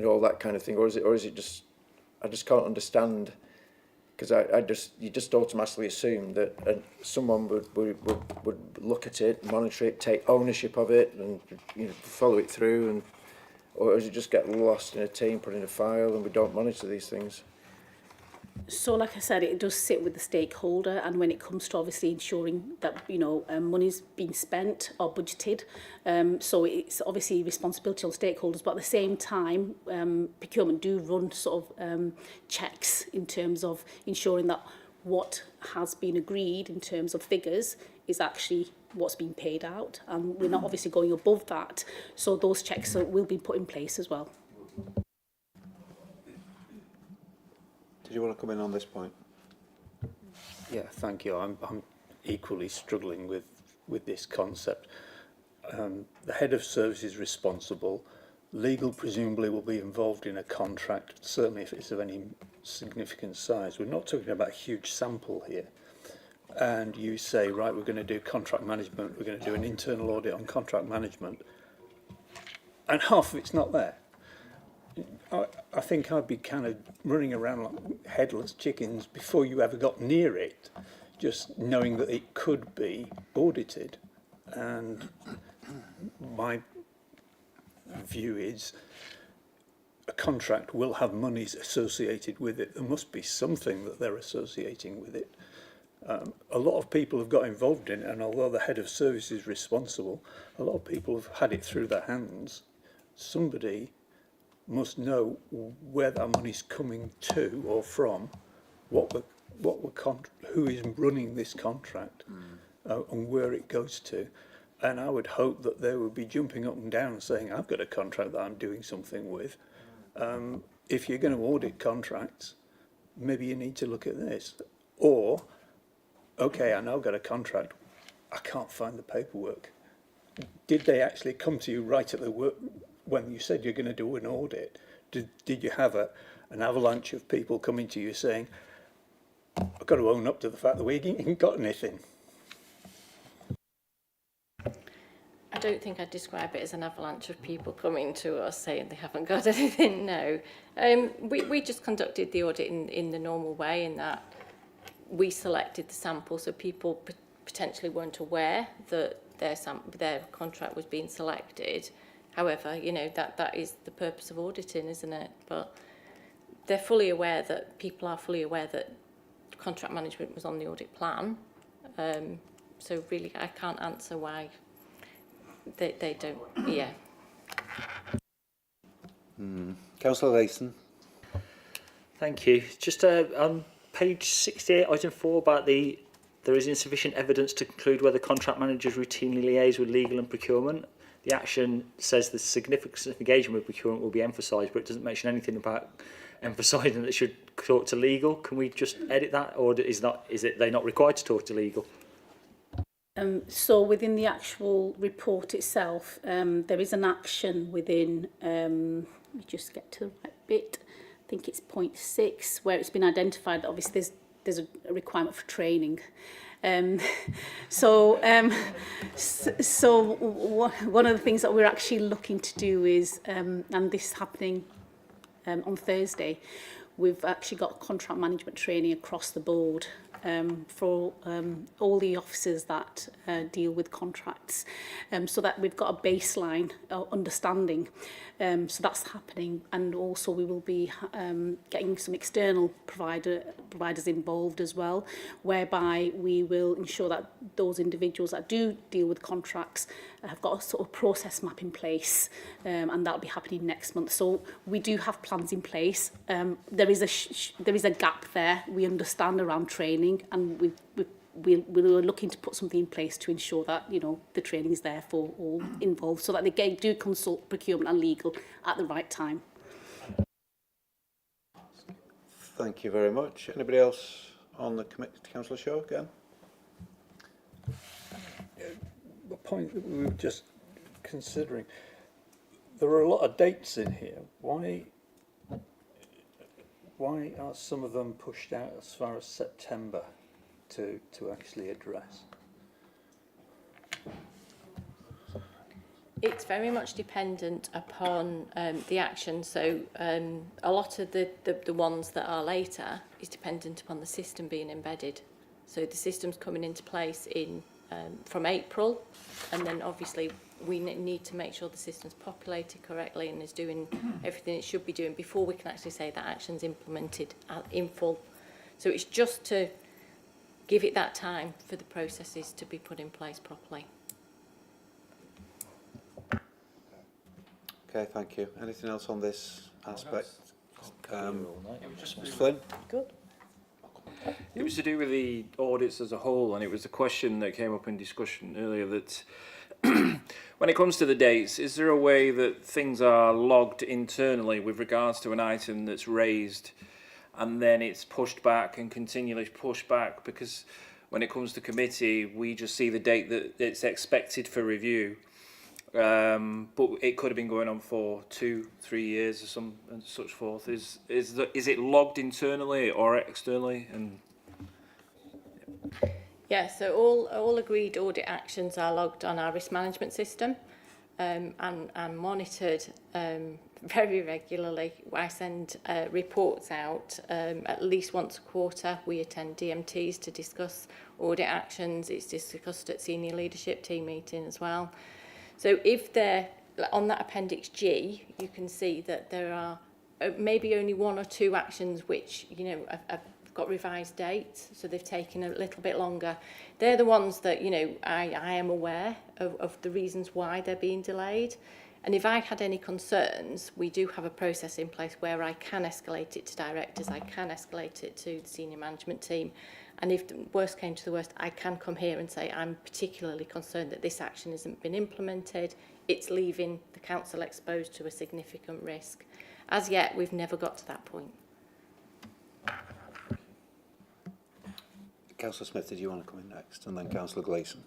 all that kind of thing? Or is it just, I just can't understand, because you just automatically assume that someone would look at it, monitor it, take ownership of it, and follow it through, or does it just get lost in a team, put in a file, and we don't monitor these things? So, like I said, it does sit with the stakeholder, and when it comes to obviously ensuring that money's being spent or budgeted, so it's obviously responsibility on stakeholders. But at the same time, procurement do run sort of checks in terms of ensuring that what has been agreed in terms of figures is actually what's being paid out, and we're not obviously going above that. So those checks will be put in place as well. Did you want to come in on this point? Yeah, thank you. I'm equally struggling with this concept. The head of service is responsible. Legal presumably will be involved in a contract, certainly if it's of any significant size. We're not talking about a huge sample here. And you say, right, we're going to do contract management, we're going to do an internal audit on contract management, and half of it's not there. I think I'd be kind of running around like headless chickens before you ever got near it, just knowing that it could be audited. And my view is a contract will have monies associated with it. There must be something that they're associating with it. A lot of people have got involved in it, and although the head of service is responsible, a lot of people have had it through their hands. Somebody must know where that money's coming to or from, who is running this contract, and where it goes to. And I would hope that they would be jumping up and down and saying, I've got a contract that I'm doing something with. If you're going to audit contracts, maybe you need to look at this. Or, okay, I know I've got a contract, I can't find the paperwork. Did they actually come to you right at the work when you said you're going to do an audit? Did you have an avalanche of people coming to you saying, I've got to own up to the fact that we ain't got anything? I don't think I'd describe it as an avalanche of people coming to us saying they haven't got anything, no. We just conducted the audit in the normal way, in that we selected the sample, so people potentially weren't aware that their contract was being selected. However, that is the purpose of auditing, isn't it? But they're fully aware that people are fully aware that contract management was on the audit plan. So really, I can't answer why they don't. Yeah. Councillor Layson. Thank you. Just on page 68, item 4, about there is insufficient evidence to conclude whether contract managers routinely liaise with legal and procurement. the action says the significance of engagement with procurement will be emphasised, but it doesn't mention anything about emphasising that they should talk to legal. Can we just edit that, or is it they're not required to talk to legal? So within the actual report itself, there is an action within, let me just get to the right bit, I think it's point 6, where it's been identified that obviously there's a requirement for training. So one of the things that we're actually looking to do is, and this is happening on Thursday, we've actually got contract management training across the board for all the officers that deal with contracts, so that we've got a baseline understanding. So that's happening, and also we will be getting some external providers involved as well, whereby we will ensure that those individuals that do deal with contracts have got a sort of process map in place, and that'll be happening next month. So we do have plans in place. There is a gap there, we understand, around training, and we're looking to put something in place to ensure that, you know, the training is there for all involved, so that they do consult procurement and legal at the right time. Thank you very much. Anybody else on the committee? Councillor Shaw again? The point that we were just considering, there are a lot of dates in here. Why are some of them pushed out as far as September to actually address? It's very much dependent upon the action. So a lot of the ones that are later is dependent upon the system being embedded. So the system's coming into place in from April, and then obviously we need to make sure the system's populated correctly and is doing everything it should be doing before we can actually say that action's implemented in full. So it's just to give it that time for the processes to be put in place properly. Okay, thank you. Anything else on this aspect? Flynn? Good. It was to do with the audits as a whole, and it was a question that came up in discussion earlier that when it comes to the dates, is there a way that things are logged internally with regards to an item that's raised and then it's pushed back and continually pushed back? Because when it comes to committee, we just see the date that it's expected for review. But it could have been going on for 2-3 years or some and such forth. Is it logged internally or externally? And yeah, so all agreed audit actions are logged on our risk management system and monitored very regularly. I send reports out at least once a quarter. We attend DMTs to discuss audit actions. It's discussed at senior leadership team meeting as well. So if they're on that Appendix G, you can see that there are maybe only 1 or 2 actions which, you know, have got revised dates, so they've taken a little bit longer. They're the ones that, you know, I am aware of the reasons why they're being delayed. And if I had any concerns, we do have a process in place where I can escalate it to directors, I can escalate it to the senior management team. And if the worst came to the worst, I can come here and say, I'm particularly concerned that this action hasn't been implemented. It's leaving the council exposed to a significant risk. As yet, we've never got to that point. Councillor Smith, did you want to come in next? And then Councillor Gleeson.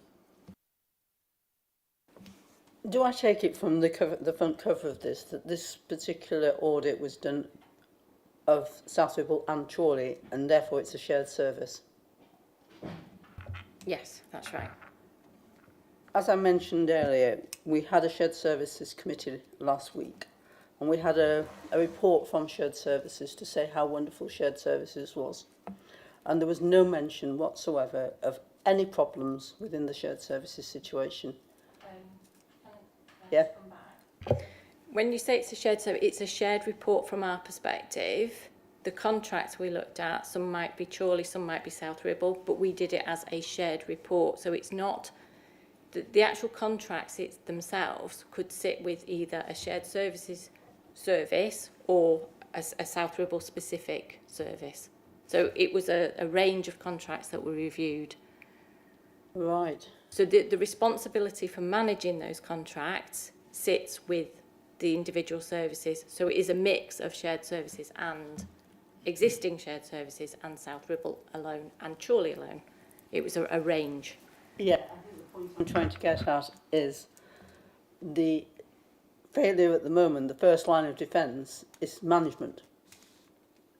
Do I take it from the front cover of this that this particular audit was done of South Ribble and Chorley, and therefore it's a shared service? Yes, that's right. As I mentioned earlier, we had a shared services committee last week, and we had a report from shared services to say how wonderful shared services was. And there was no mention whatsoever of any problems within the shared services situation. Yeah. When you say it's a shared service, it's a shared report from our perspective. The contracts we looked at, some might be Chorley, some might be South Ribble, but we did it as a shared report. So it's not, the actual contracts themselves could sit with either a shared services service or a South Ribble specific service. So it was a range of contracts that were reviewed. Right. So the responsibility for managing those contracts sits with the individual services. So it is a mix of shared services and existing shared services and South Ribble alone and Chorley alone. It was a range. Yeah, I think the point I'm trying to get at is the failure at the moment, the first line of defence is management.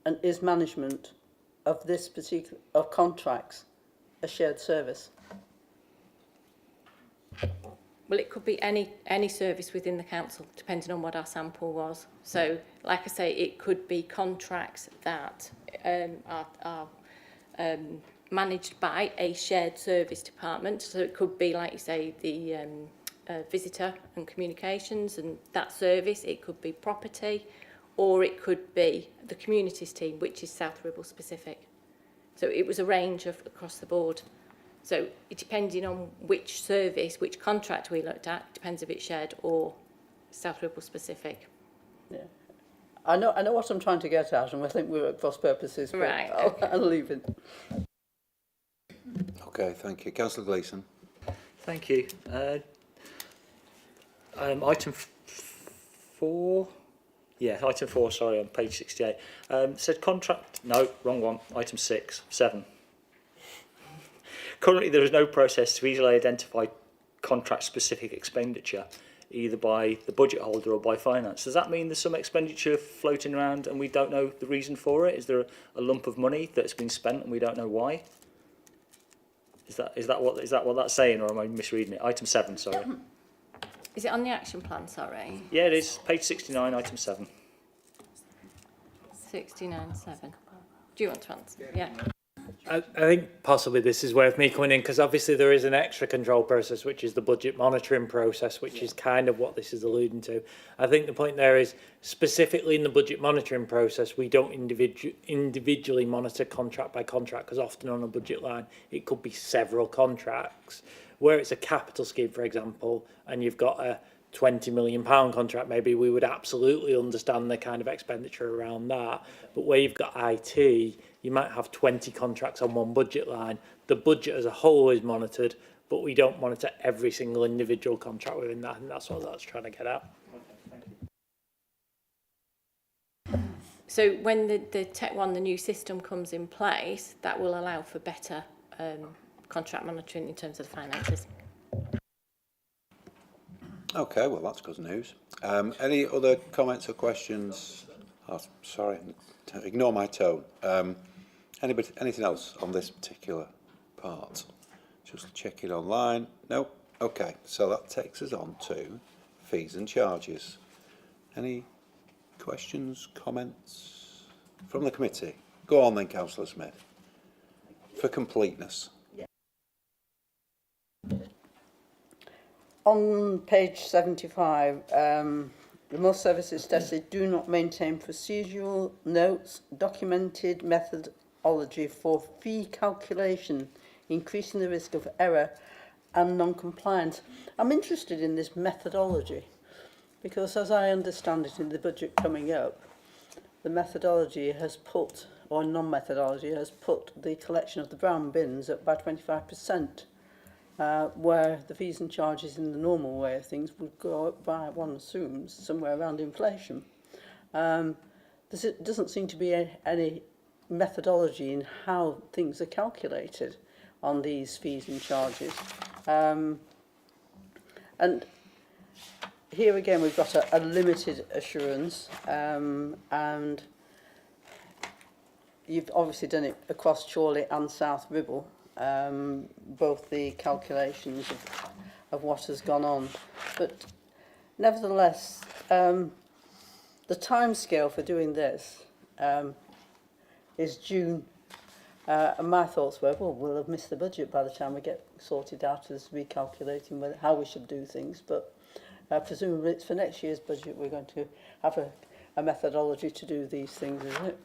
And is management of this particular, of contracts, a shared service? Well, it could be any service within the council, depending on what our sample was. So, like I say, it could be contracts that are managed by a shared service department. So it could be, like you say, the visitor and communications and that service. It could be property, or it could be the communities team, which is South Ribble specific. So it was a range of across the board. So it depending on which service, which contract we looked at, depends if it's shared or South Ribble specific. Yeah. I know what I'm trying to get at, and I think we're at cross purposes, but Right, I'll leave it. Okay, thank you. Councillor Gleeson. Thank you. Item 4. Yeah, item 4, sorry, on page 68. Said contract, no, wrong one. Item 7. Currently, there is no process to easily identify contract-specific expenditure, either by the budget holder or by finance. Does that mean there's some expenditure floating around and we don't know the reason for it? Is there a lump of money that's been spent and we don't know why? Is that what that's saying, or am I misreading it? Item 7, sorry. Is it on the action plan, sorry? Yeah, it is. Page 69, item 7. 69.7. Do you want to answer? Yeah. I think possibly this is worth me coming in, because obviously there is an extra control process, which is the budget monitoring process, which is kind of what this is alluding to. I think the point there is, specifically in the budget monitoring process, we don't individually monitor contract by contract, because often on a budget line it could be several contracts. Where it's a capital scheme, for example, and you've got a £20 million contract, maybe we would absolutely understand the kind of expenditure around that. But where you've got IT, you might have 20 contracts on one budget line. The budget as a whole is monitored, but we don't monitor every single individual contract within that, and that's what that's trying to get at. So when the Tech One, the new system comes in place, that will allow for better contract monitoring in terms of the finances. Okay, well, that's good news. Any other comments or questions? Oh, sorry, ignore my tone. Anything else on this particular part? Just check it online. No? Okay, so that takes us on to fees and charges. Any questions, comments from the committee? Go on then, Councillor Smith, for completeness. On page 75, the most services tested do not maintain procedural notes, documented methodology for fee calculation, increasing the risk of error and non-compliance. I'm interested in this methodology because, as I understand it, in the budget coming up, the methodology has put, or non-methodology, has put the collection of the brown bins up by 25%. Where the fees and charges in the normal way of things would go up by, one assumes, somewhere around inflation. There doesn't seem to be any methodology in how things are calculated on these fees and charges. And here again we've got a limited assurance, and you've obviously done it across Chorley and South Ribble. Both the calculations of what has gone on, but nevertheless the time scale for doing this is June, and my thoughts were, well, we'll have missed the budget by the time we get sorted out as recalculating how we should do things, but presumably it's for next year's budget we're going to have a methodology to do these things, isn't it?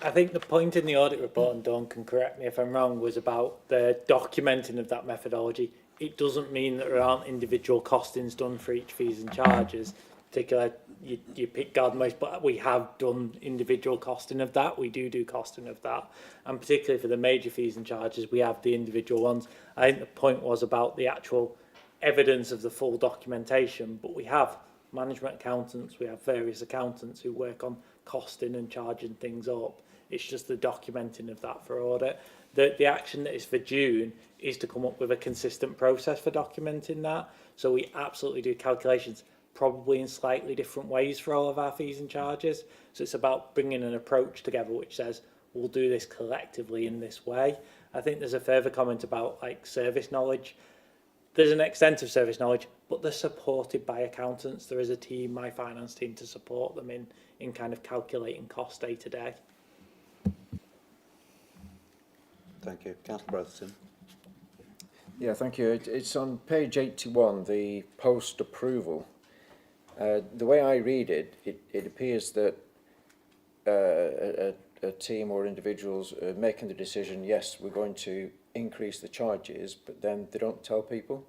I think the point in the audit report, and Dawn can correct me if I'm wrong, was about the documenting of that methodology. It doesn't mean that there aren't individual costings done for each fees and charges. Particularly, you pick garden waste, but we have done individual costing of that. We do costing of that, and particularly for the major fees and charges, we have the individual ones. I think the point was about the actual evidence of the full documentation, but we have management accountants, we have various accountants who work on costing and charging things up. It's just the documenting of that for audit. The action that is for June is to come up with a consistent process for documenting that. So we absolutely do calculations, probably in slightly different ways for all of our fees and charges. So it's about bringing an approach together which says, we'll do this collectively in this way. I think there's a further comment about like service knowledge. There's an extent of service knowledge, but they're supported by accountants. There is a team, my finance team, to support them in kind of calculating cost day to day. Thank you. Councillor Brotherton. Yeah, thank you. It's on page 81, the post-approval. The way I read it, it appears that a team or individuals are making the decision, yes, we're going to increase the charges, but then they don't tell people.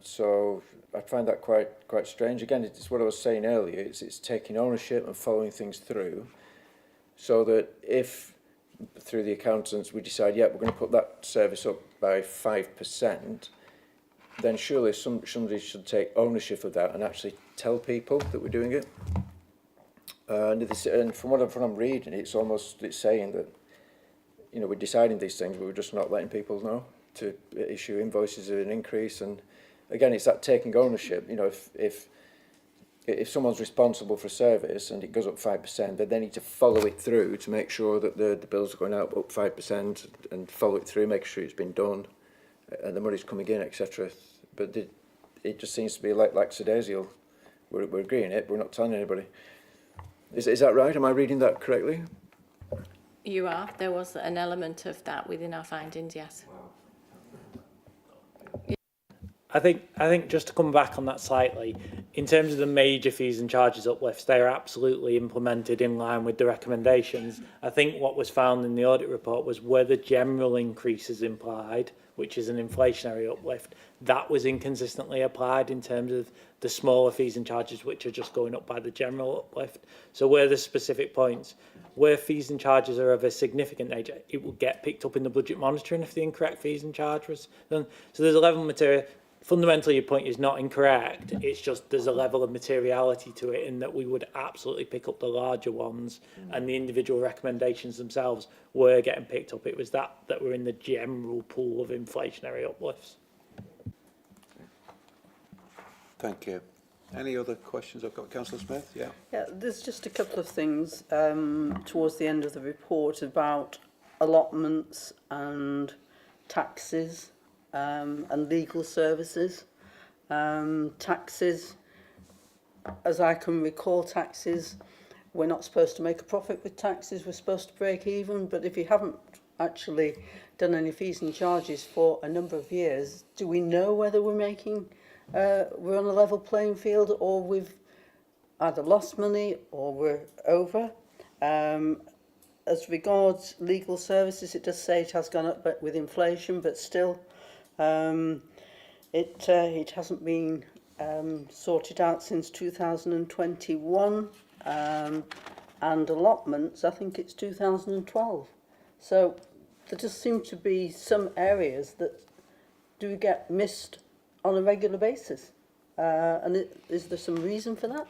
So I find that quite strange. Again, it's what I was saying earlier, it's taking ownership and following things through, so that if through the accountants we decide, yeah, we're going to put that service up by 5%, then surely somebody should take ownership of that and actually tell people that we're doing it. And from what I'm reading, it's saying that, you know, we're deciding these things, but we're just not letting people know to issue invoices of an increase. And again, it's that taking ownership. You know, if someone's responsible for a service and it goes up 5%, then they need to follow it through to make sure that the bills are going up 5% and follow it through, make sure it's been done and the money's coming in, etc. But it just seems to be like lackadaisical. We're agreeing it, but we're not telling anybody. Is that right? Am I reading that correctly? You are. There was an element of that within our findings, yes. I think just to come back on that slightly, in terms of the major fees and charges uplifts, they are absolutely implemented in line with the recommendations. I think what was found in the audit report was where the general increases implied, which is an inflationary uplift, that was inconsistently applied in terms of the smaller fees and charges, which are just going up by the general uplift. So where the specific points, where fees and charges are of a significant nature, it will get picked up in the budget monitoring if the incorrect fees and charge was done. So there's a level of material. Fundamentally, your point is not incorrect. It's just there's a level of materiality to it in that we would absolutely pick up the larger ones, and the individual recommendations themselves were getting picked up. It was that were in the general pool of inflationary uplifts. Thank you. Any other questions I've got? Councillor Smith? Yeah. Yeah, there's just a couple of things towards the end of the report about allotments and taxes. And legal services. Taxes, as I can recall, taxes, we're not supposed to make a profit with taxes, we're supposed to break even, but if you haven't actually done any fees and charges for a number of years, do we know whether we're on a level playing field, or we've either lost money or we're over? As regards legal services, it does say it has gone up with inflation, but still, it hasn't been sorted out since 2021, and allotments, I think it's 2012. So there just seem to be some areas that do get missed on a regular basis. And is there some reason for that?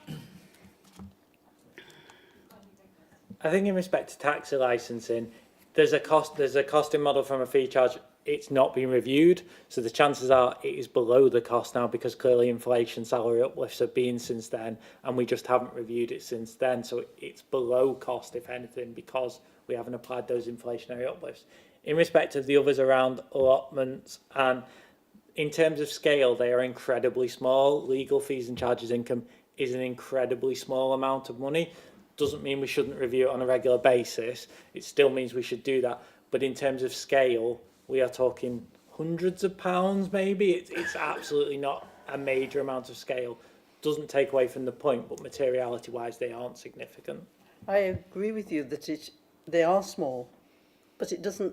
I think in respect to taxi licensing, there's a costing model from a fee charge. It's not been reviewed, so the chances are it is below the cost now, because clearly inflation salary uplifts have been since then, and we just haven't reviewed it since then. So it's below cost, if anything, because we haven't applied those inflationary uplifts. In respect of the others around allotments, and in terms of scale, they are incredibly small. Legal fees and charges income is an incredibly small amount of money. Doesn't mean we shouldn't review it on a regular basis. It still means we should do that. But in terms of scale, we are talking hundreds of pounds, maybe. It's absolutely not a major amount of scale. Doesn't take away from the point, but materiality-wise, they aren't significant. I agree with you that they are small, but it doesn't.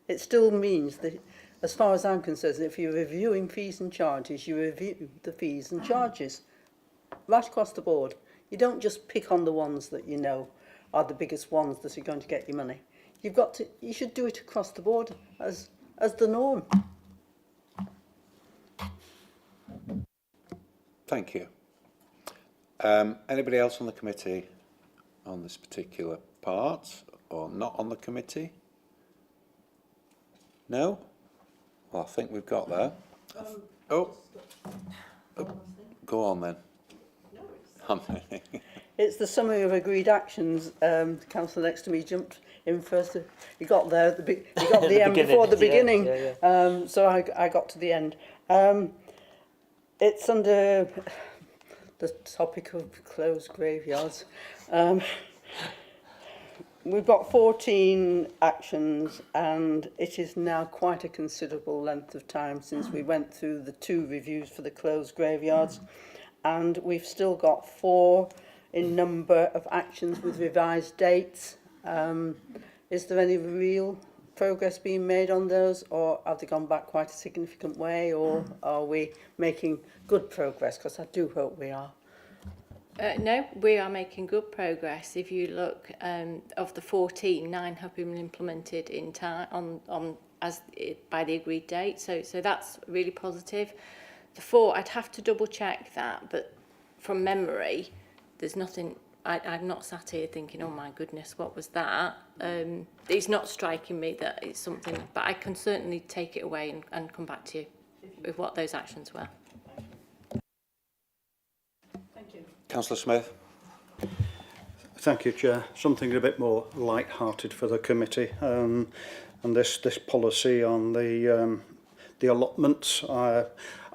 It still means that, as far as I'm concerned, if you're reviewing fees and charges, you review the fees and charges. right across the board. You don't just pick on the ones that you know are the biggest ones that are going to get you money. You should do it across the board as the norm. Thank you. Anybody else on the committee on this particular part, or not on the committee? No? Well, I think we've got there. Oh, go on then. It's the summary of agreed actions. The councillor next to me jumped in first. He got there at he got the end before the beginning. So I got to the end. It's under the topic of closed graveyards. We've got 14 actions, and it is now quite a considerable length of time since we went through the 2 reviews for the closed graveyards, and we've still got 4 in number of actions with revised dates. Is there any real progress being made on those, or have they gone back quite a significant way, or are we making good progress? Because I do hope we are. No, we are making good progress. If you look, of the 14, 9 have been implemented in time by the agreed date. So that's really positive. The 4, I'd have to double check that, but from memory, there's nothing. I'm not sat here thinking, oh my goodness, what was that? It's not striking me that it's something, but I can certainly take it away and come back to you with what those actions were. Councillor Smith. Thank you, Chair. Something a bit more light-hearted for the committee, and this policy on the allotments. I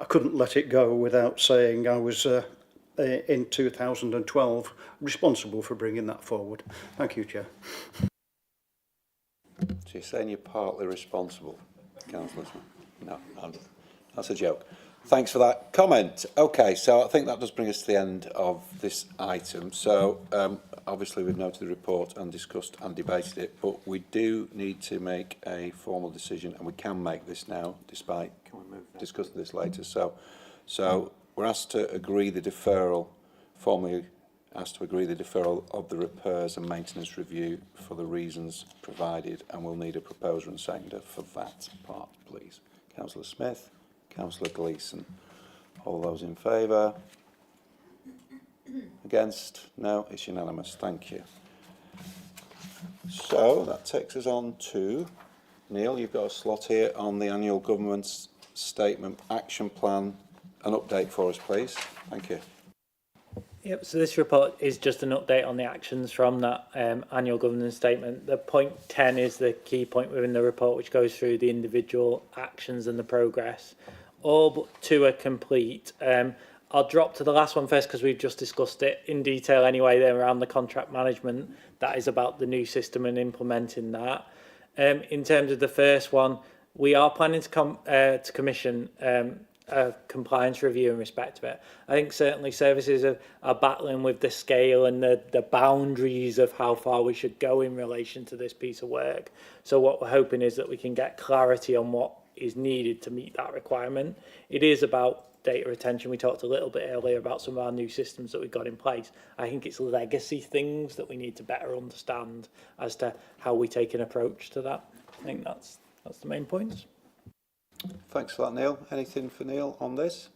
couldn't let it go without saying I was in 2012 responsible for bringing that forward. Thank you, Chair. So you're saying you're partly responsible, Councillor Smith? No, that's a joke. Thanks for that comment. Okay, so I think that does bring us to the end of this item. So obviously we've noted the report and discussed and debated it, but we do need to make a formal decision, and we can make this now despite discussing this later. So we're asked to agree the deferral, formally asked to agree the deferral of the repairs and maintenance review for the reasons provided, and we'll need a proposer and seconder for that part, please. Councillor Smith. Councillor Gleeson. All those in favour? Against? No, it's unanimous. Thank you. So that takes us on to Neil. You've got a slot here on the annual government's statement action plan. An update for us, please. Thank you. Yep, so this report is just an update on the actions from that annual governance statement. The point 10 is the key point within the report, which goes through the individual actions and the progress. All but 2 are complete. I'll drop to the last one first because we've just discussed it in detail anyway there around the contract management. That is about the new system and implementing that. In terms of the first one, we are planning to commission a compliance review in respect of it. I think certainly services are battling with the scale and the boundaries of how far we should go in relation to this piece of work. So what we're hoping is that we can get clarity on what is needed to meet that requirement. It is about data retention. We talked a little bit earlier about some of our new systems that we've got in place. I think it's legacy things that we need to better understand as to how we take an approach to that. I think that's the main points. Thanks for that, Neil. Anything for Neil on this?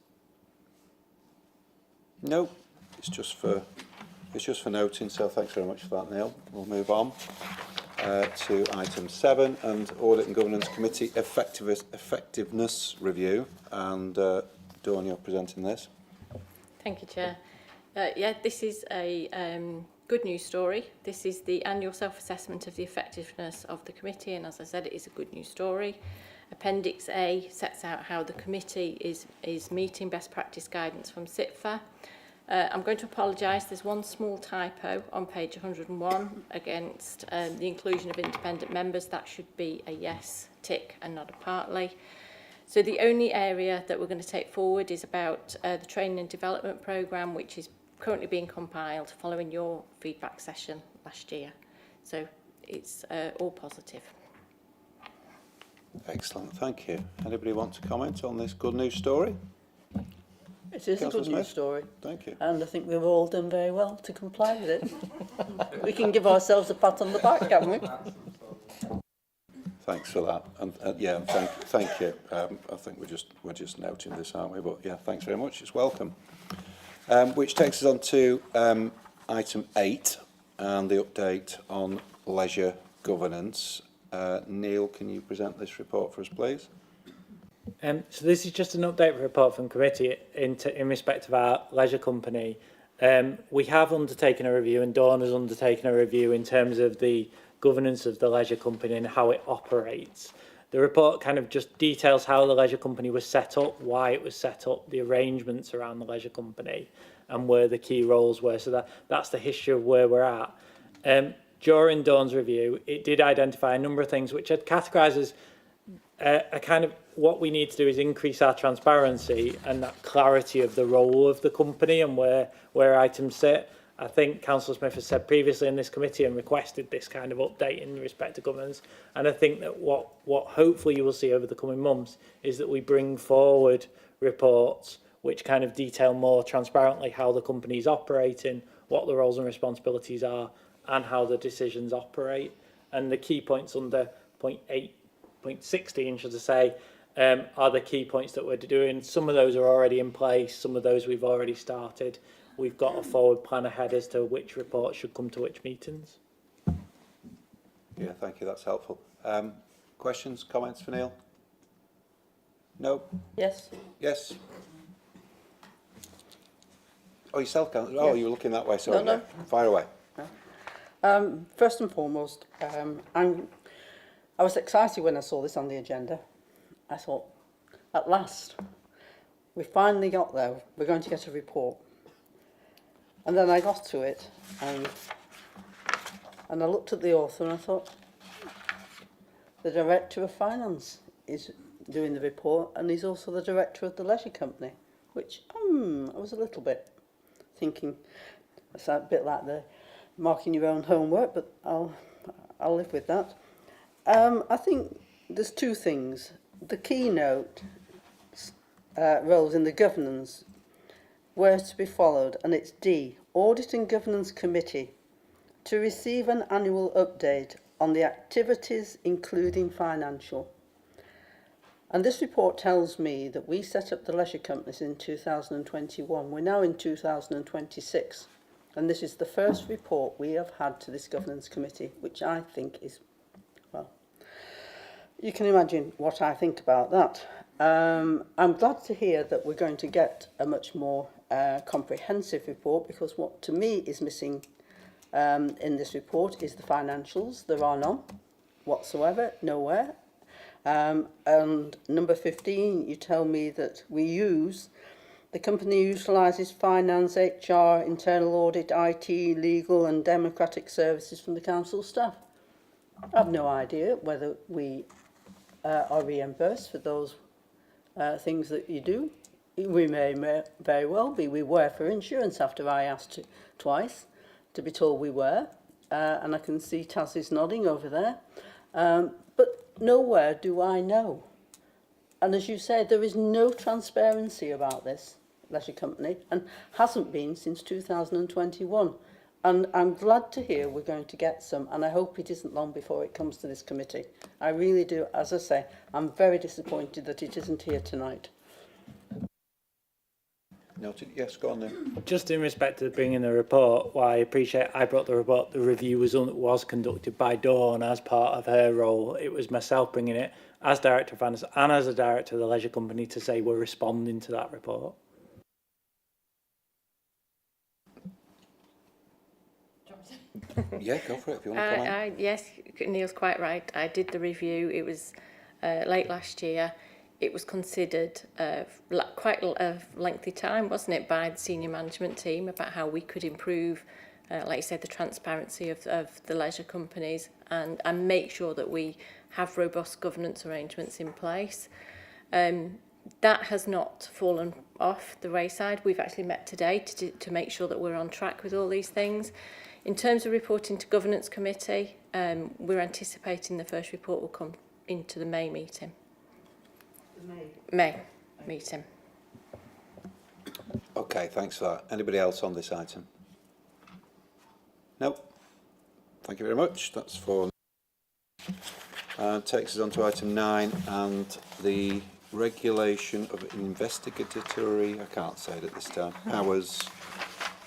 No, it's just for noting. So thanks very much for that, Neil. We'll move on to item 7 and Audit and Governance Committee effectiveness review. And Dawn, you're presenting this. Thank you, Chair. Yeah, this is a good news story. This is the annual self-assessment of the effectiveness of the committee, and as I said, it is a good news story. Appendix A sets out how the committee is meeting best practice guidance from CITFA. I'm going to apologise, there's one small typo on page 101 against the inclusion of independent members. That should be a yes tick and not a partly. So the only area that we're going to take forward is about the training and development programme, which is currently being compiled following your feedback session last year. So it's all positive. Excellent, thank you. Anybody want to comment on this good news story? It is a Councillor good news Smith? story, Thank you. and I think we've all done very well to comply with it. We can give ourselves a pat on the back, can't we? Thanks for that, and yeah, and thank you. I think we're just noting this, aren't we? But yeah, thanks very much. It's welcome. Which takes us on to item 8 and the update on leisure governance. Neil, can you present this report for us, please? So this is just an update report from committee in respect of our leisure company. We have undertaken a review, and Dawn has undertaken a review in terms of the governance of the leisure company and how it operates. The report kind of just details how the leisure company was set up, why it was set up, the arrangements around the leisure company, and where the key roles were. So that's the history of where we're at. During Dawn's review, it did identify a number of things which I'd categorise as a kind of what we need to do is increase our transparency and that clarity of the role of the company and where items sit. I think Councillor Smith has said previously in this committee and requested this kind of update in respect to governance. And I think that what hopefully you will see over the coming months is that we bring forward reports which kind of detail more transparently how the company is operating, what the roles and responsibilities are, and how the decisions operate. And the key points under point 8.16, should I say, are the key points that we're doing. Some of those are already in place, some of those we've already started. We've got a forward plan ahead as to which reports should come to which meetings. Yeah, thank you. That's helpful. Questions, comments for Neil? No? Yes. Yes? Oh, yourself, Councillor? Oh, Yes. you were looking that way, sorry. No. Yeah. Fire away. First and foremost, I was excited when I saw this on the agenda. I thought, at last, we finally got there. We're going to get a report. And then I got to it, and I looked at the author and I thought, the Director of Finance is doing the report, and he's also the Director of the Leisure Company, which I was a little bit thinking, it's a bit like the marking your own homework, but I'll live with that. I think there's two things. The keynote roles in the governance were to be followed, and it's D, Audit and Governance Committee, to receive an annual update on the activities, including financial. And this report tells me that we set up the leisure companies in 2021. We're now in 2026. And this is the first report we have had to this governance committee, which I think is, well, you can imagine what I think about that. I'm glad to hear that we're going to get a much more comprehensive report, because what to me is missing in this report is the financials. There are none whatsoever, nowhere. And number 15, you tell me that the company utilises finance, HR, internal audit, IT, legal and democratic services from the council staff. I have no idea whether we are reimbursed for those things that you do. We may very well be. We were for insurance after I asked twice to be told we were. And I can see Taz is nodding over there. But nowhere do I know. And as you said, there is no transparency about this leisure company, and hasn't been since 2021. And I'm glad to hear we're going to get some, and I hope it isn't long before it comes to this committee. I really do. As I say, I'm very disappointed that it isn't here tonight. Noted. Yes, go on then. Just in respect to bringing the report, well, I appreciate I brought the report. The review was conducted by Dawn as part of her role. It was myself bringing it as Director of Finance and as a Director of the Leisure Company to say we're responding to that report. Yeah, go for it if you want to comment. Yes, Neil's quite right. I did the review. It was late last year. It was considered quite a lengthy time, wasn't it, by the senior management team about how we could improve, like you said, the transparency of the leisure companies and make sure that we have robust governance arrangements in place. That has not fallen off the wayside. We've actually met today to make sure that we're on track with all these things. In terms of reporting to Governance Committee, we're anticipating the first report will come into the May meeting. May meeting. Okay, thanks for that. Anybody else on this item? No. Thank you very much. That's for. Takes us on to item 9 and the regulation of investigatory, I can't say it at this time, powers,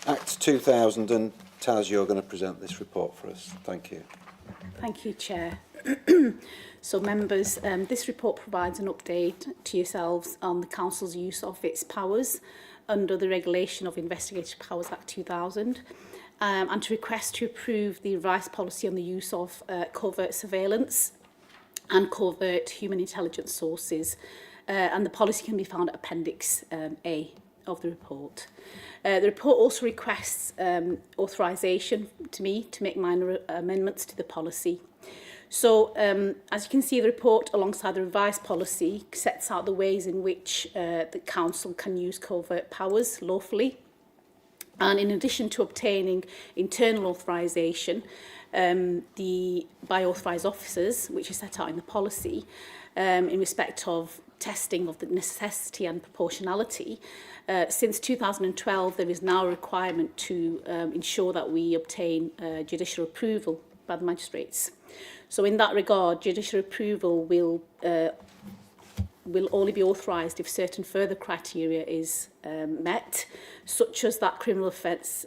Act 2000, and Taz, you're going to present this report for us. Thank you. Thank you, Chair. So members, this report provides an update to yourselves on the Council's use of its powers under the Regulation of Investigatory Powers Act 2000, and to request to approve the revised policy on the use of covert surveillance and covert human intelligence sources, and the policy can be found at Appendix A of the report. The report also requests authorisation to me to make minor amendments to the policy. So, as you can see, the report, alongside the revised policy, sets out the ways in which the Council can use covert powers lawfully. And in addition to obtaining internal authorisation by authorised officers, which is set out in the policy, in respect of testing of the necessity and proportionality, since 2012 there is now a requirement to ensure that we obtain judicial approval by the magistrates. So in that regard, judicial approval will only be authorised if certain further criteria is met, such as that a criminal offence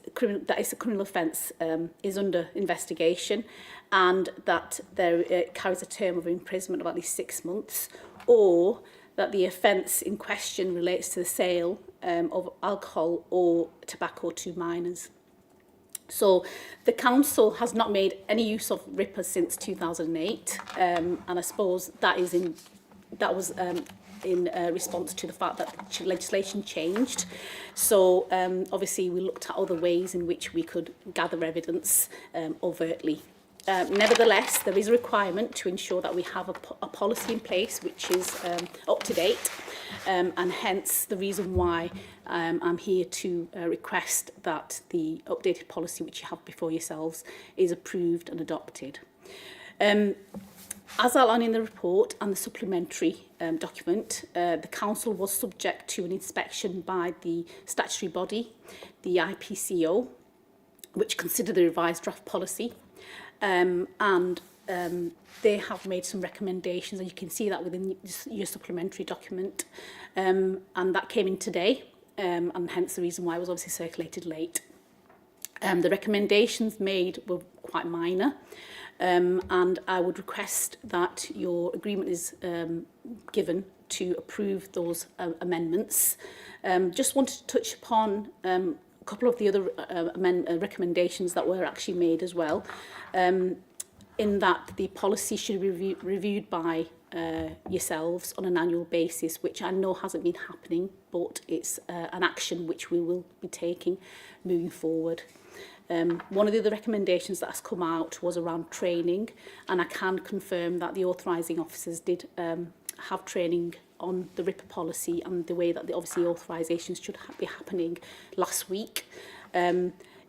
is under investigation, and that there carries a term of imprisonment of at least 6 months, or that the offence in question relates to the sale of alcohol or tobacco to minors. So the Council has not made any use of RIPA since 2008, and I suppose that was in response to the fact that legislation changed. So obviously we looked at other ways in which we could gather evidence overtly. Nevertheless, there is a requirement to ensure that we have a policy in place which is up to date, and hence the reason why I'm here to request that the updated policy which you have before yourselves is approved and adopted. As outlined in the report and the supplementary document, the Council was subject to an inspection by the statutory body, the IPCO, which considered the revised draft policy. They have made some recommendations, and you can see that within your supplementary document, and that came in today, and hence the reason why it was obviously circulated late. The recommendations made were quite minor, and I would request that your agreement is given to approve those amendments. Just wanted to touch upon a couple of the other recommendations that were actually made as well, in that the policy should be reviewed by yourselves on an annual basis, which I know hasn't been happening, but it's an action which we will be taking moving forward. One of the other recommendations that has come out was around training, and I can confirm that the authorising officers did have training on the RIPA policy and the way that obviously authorisations should be happening last week.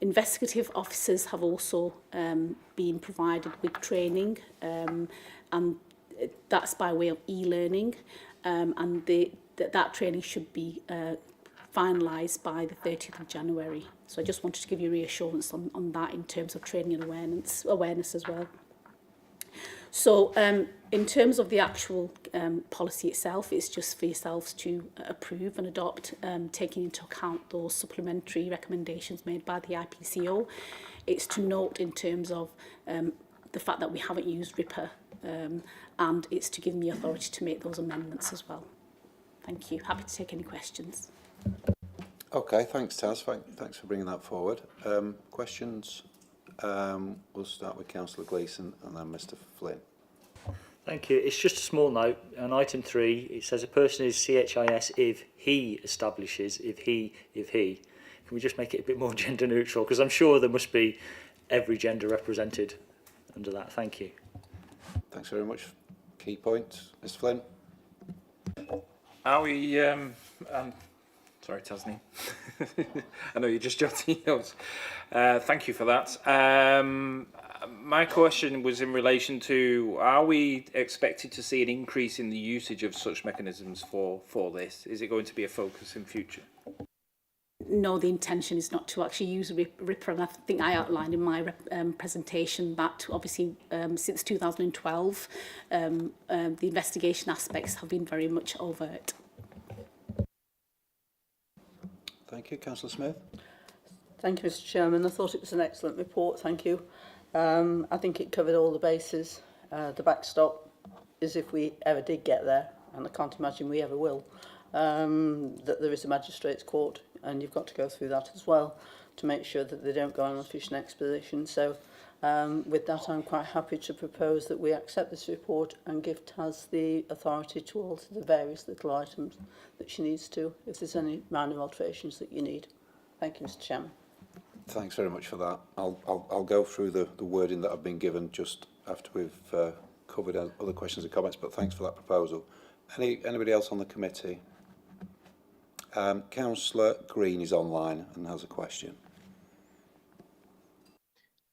Investigative officers have also been provided with training, and that's by way of e-learning, and that training should be finalised by the 30th of January. So I just wanted to give you reassurance on that in terms of training and awareness as well. So in terms of the actual policy itself, it's just for yourselves to approve and adopt, taking into account those supplementary recommendations made by the IPCO. It's to note in terms of the fact that we haven't used RIPA, and it's to give me authority to make those amendments as well. Thank you. Happy to take any questions. Okay, thanks Taz. Thanks for bringing that forward. Questions? We'll start with Councillor Gleeson and then Mr Flynn. Thank you. It's just a small note. On item 3, it says a person is CHIS if he establishes, if he. Can we just make it a bit more gender neutral? Because I'm sure there must be every gender represented under that. Thank you. Thanks very much. Key point. Mr Flynn. Are we, sorry, Tasneem. I know you're just jotting notes. Thank you for that. My question was in relation to, are we expected to see an increase in the usage of such mechanisms for this? Is it going to be a focus in future? no, the intention is not to actually use RIPA, and I think I outlined in my presentation that obviously since 2012 the investigation aspects have been very much overt. Thank you. Councillor Smith? Thank you, Mr. Chairman. I thought it was an excellent report. Thank you. I think it covered all the bases. The backstop is if we ever did get there, and I can't imagine we ever will, that there is a magistrates court, and you've got to go through that as well to make sure that they don't go on a fishing expedition. So with that, I'm quite happy to propose that we accept this report and give Taz the authority to alter the various little items that she needs to, if there's any minor alterations that you need. Thank you, Mr. Chairman. Thanks very much for that. I'll go through the wording that I've been given just after we've covered other questions and comments, but thanks for that proposal. Anybody else on the committee? Councillor Green is online and has a question.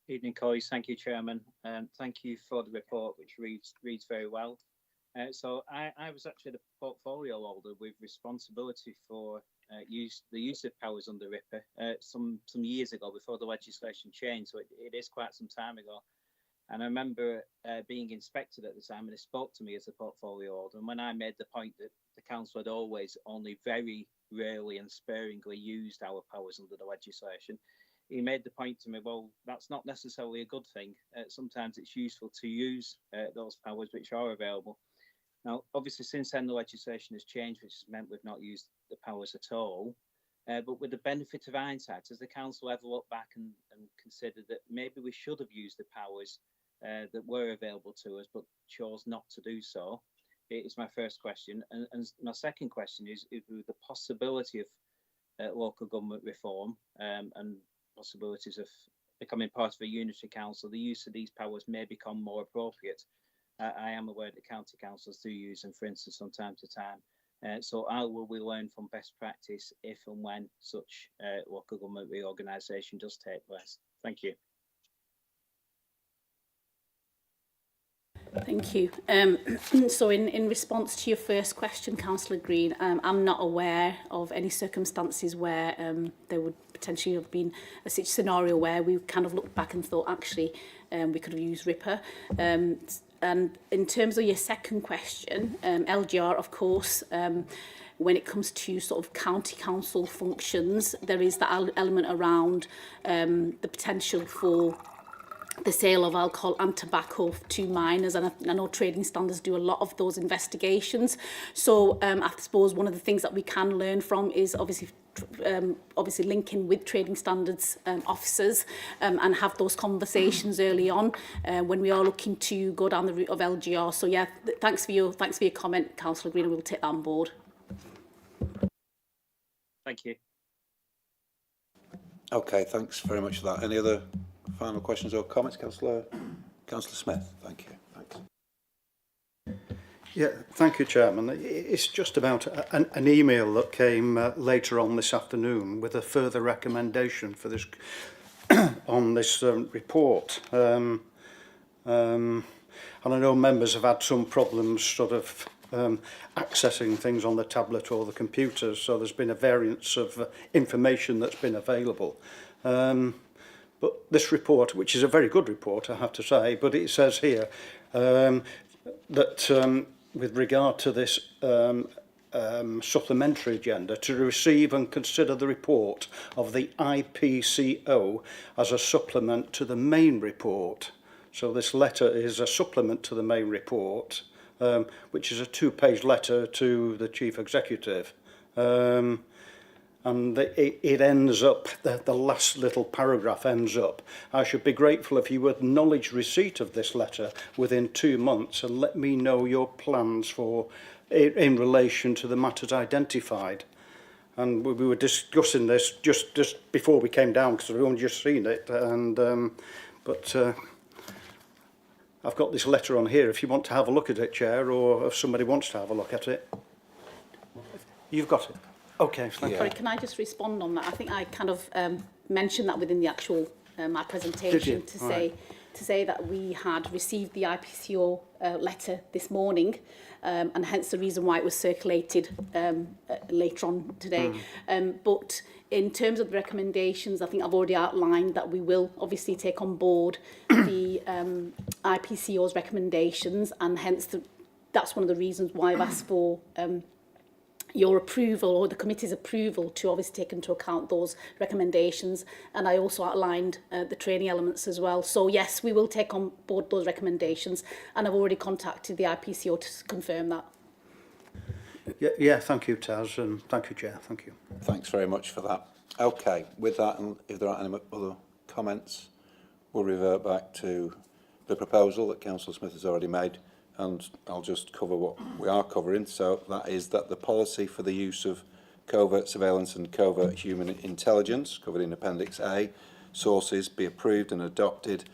Evening, colleagues. Thank you, Chairman. Thank you for the report, which reads very well. So I was actually the portfolio holder with responsibility for the use of powers under RIPA some years ago, before the legislation changed. So it is quite some time ago. And I remember being inspected at the time, and it spoke to me as a portfolio holder. And when I made the point that the council had always only very rarely and sparingly used our powers under the legislation, he made the point to me, well, that's not necessarily a good thing. Sometimes it's useful to use those powers which are available. Now, obviously, since then, the legislation has changed, which has meant we've not used the powers at all. But with the benefit of hindsight, has the council ever looked back and considered that maybe we should have used the powers that were available to us, but chose not to do so? It is my first question. And my second question is with the possibility of local government reform and possibilities of becoming part of a unitary council, the use of these powers may become more appropriate. I am aware that county councils do use them, for instance, from time to time. So how will we learn from best practice if and when such local government reorganisation does take place? Thank you. Thank you. So in response to your first question, Councillor Green, I'm not aware of any circumstances where there would potentially have been a such scenario where we kind of looked back and thought, actually, we could have used RIPA. And in terms of your second question, LGR, of course, when it comes to sort of county council functions, there is that element around the potential for the sale of alcohol and tobacco to minors, and I know trading standards do a lot of those investigations. So I suppose one of the things that we can learn from is obviously linking with trading standards officers and have those conversations early on when we are looking to go down the route of LGR. So yeah, thanks for your comment, Councillor Green, and we'll take that on board. Thank you. Okay, thanks very much for that. Any other final questions or comments, Councillor Smith? Thank you. Thanks. Yeah, thank you, Chairman. It's just about an email that came later on this afternoon with a further recommendation for this on this report. And I know members have had some problems sort of accessing things on the tablet or the computer, so there's been a variance of information that's been available. But this report, which is a very good report, I have to say, but it says here that with regard to this supplementary agenda, to receive and consider the report of the IPCO as a supplement to the main report. So this letter is a supplement to the main report, which is a 2-page letter to the Chief Executive. And it ends up, the last little paragraph ends up, I should be grateful if you would acknowledge receipt of this letter within 2 months and let me know your plans for in relation to the matters identified. And we were discussing this just before we came down, because we've only just seen it. And but I've got this letter on here if you want to have a look at it, Chair, or if somebody wants to have a look at it. You've got it. Okay, thank you. Sorry, can I just respond on that? I think I kind of mentioned that within the actual my presentation to to say that we had received the IPCO letter this morning, and hence the reason why it was circulated later on today. But in terms of the recommendations, I think I've already outlined that we will obviously take on board the IPCO's recommendations, and hence that's one of the reasons why I've asked for your approval, or the committee's approval, to obviously take into account those recommendations. And I also outlined the training elements as well. So yes, we will take on board those recommendations, and I've already contacted the IPCO to confirm that. Yeah, thank you, Taz, and thank you, Chair. Thank you. Thanks very much for that. Okay, with that, and if there aren't any other comments, we'll revert back to the proposal that Councillor Smith has already made, and I'll just cover what we are covering. So that is that the policy for the use of covert surveillance and covert human intelligence, covered in Appendix A, sources, be approved and adopted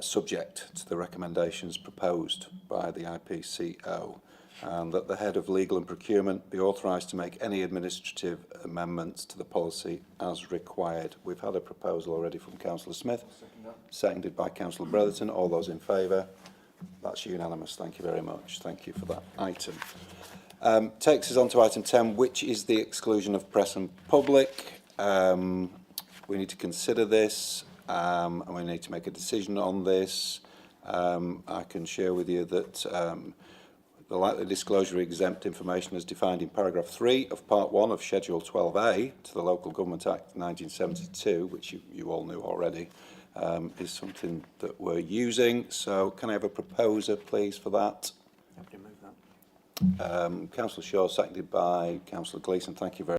subject to the recommendations proposed by the IPCO, and that the head of legal and procurement be authorised to make any administrative amendments to the policy as required. We've had a proposal already from Councillor Smith, seconded by Councillor Brotherton. All those in favour? That's unanimous. Thank you very much. Thank you for that item. Takes us on to item 10, which is the exclusion of press and public. We need to consider this, and we need to make a decision on this. I can share with you that the likely disclosure of exempt information as defined in paragraph 3 of part 1 of Schedule 12A to the Local Government Act 1972, which you all knew already, is something that we're using. So can I have a proposer, please, for that? Councillor Shaw, seconded by Councillor Gleeson. Thank you very much.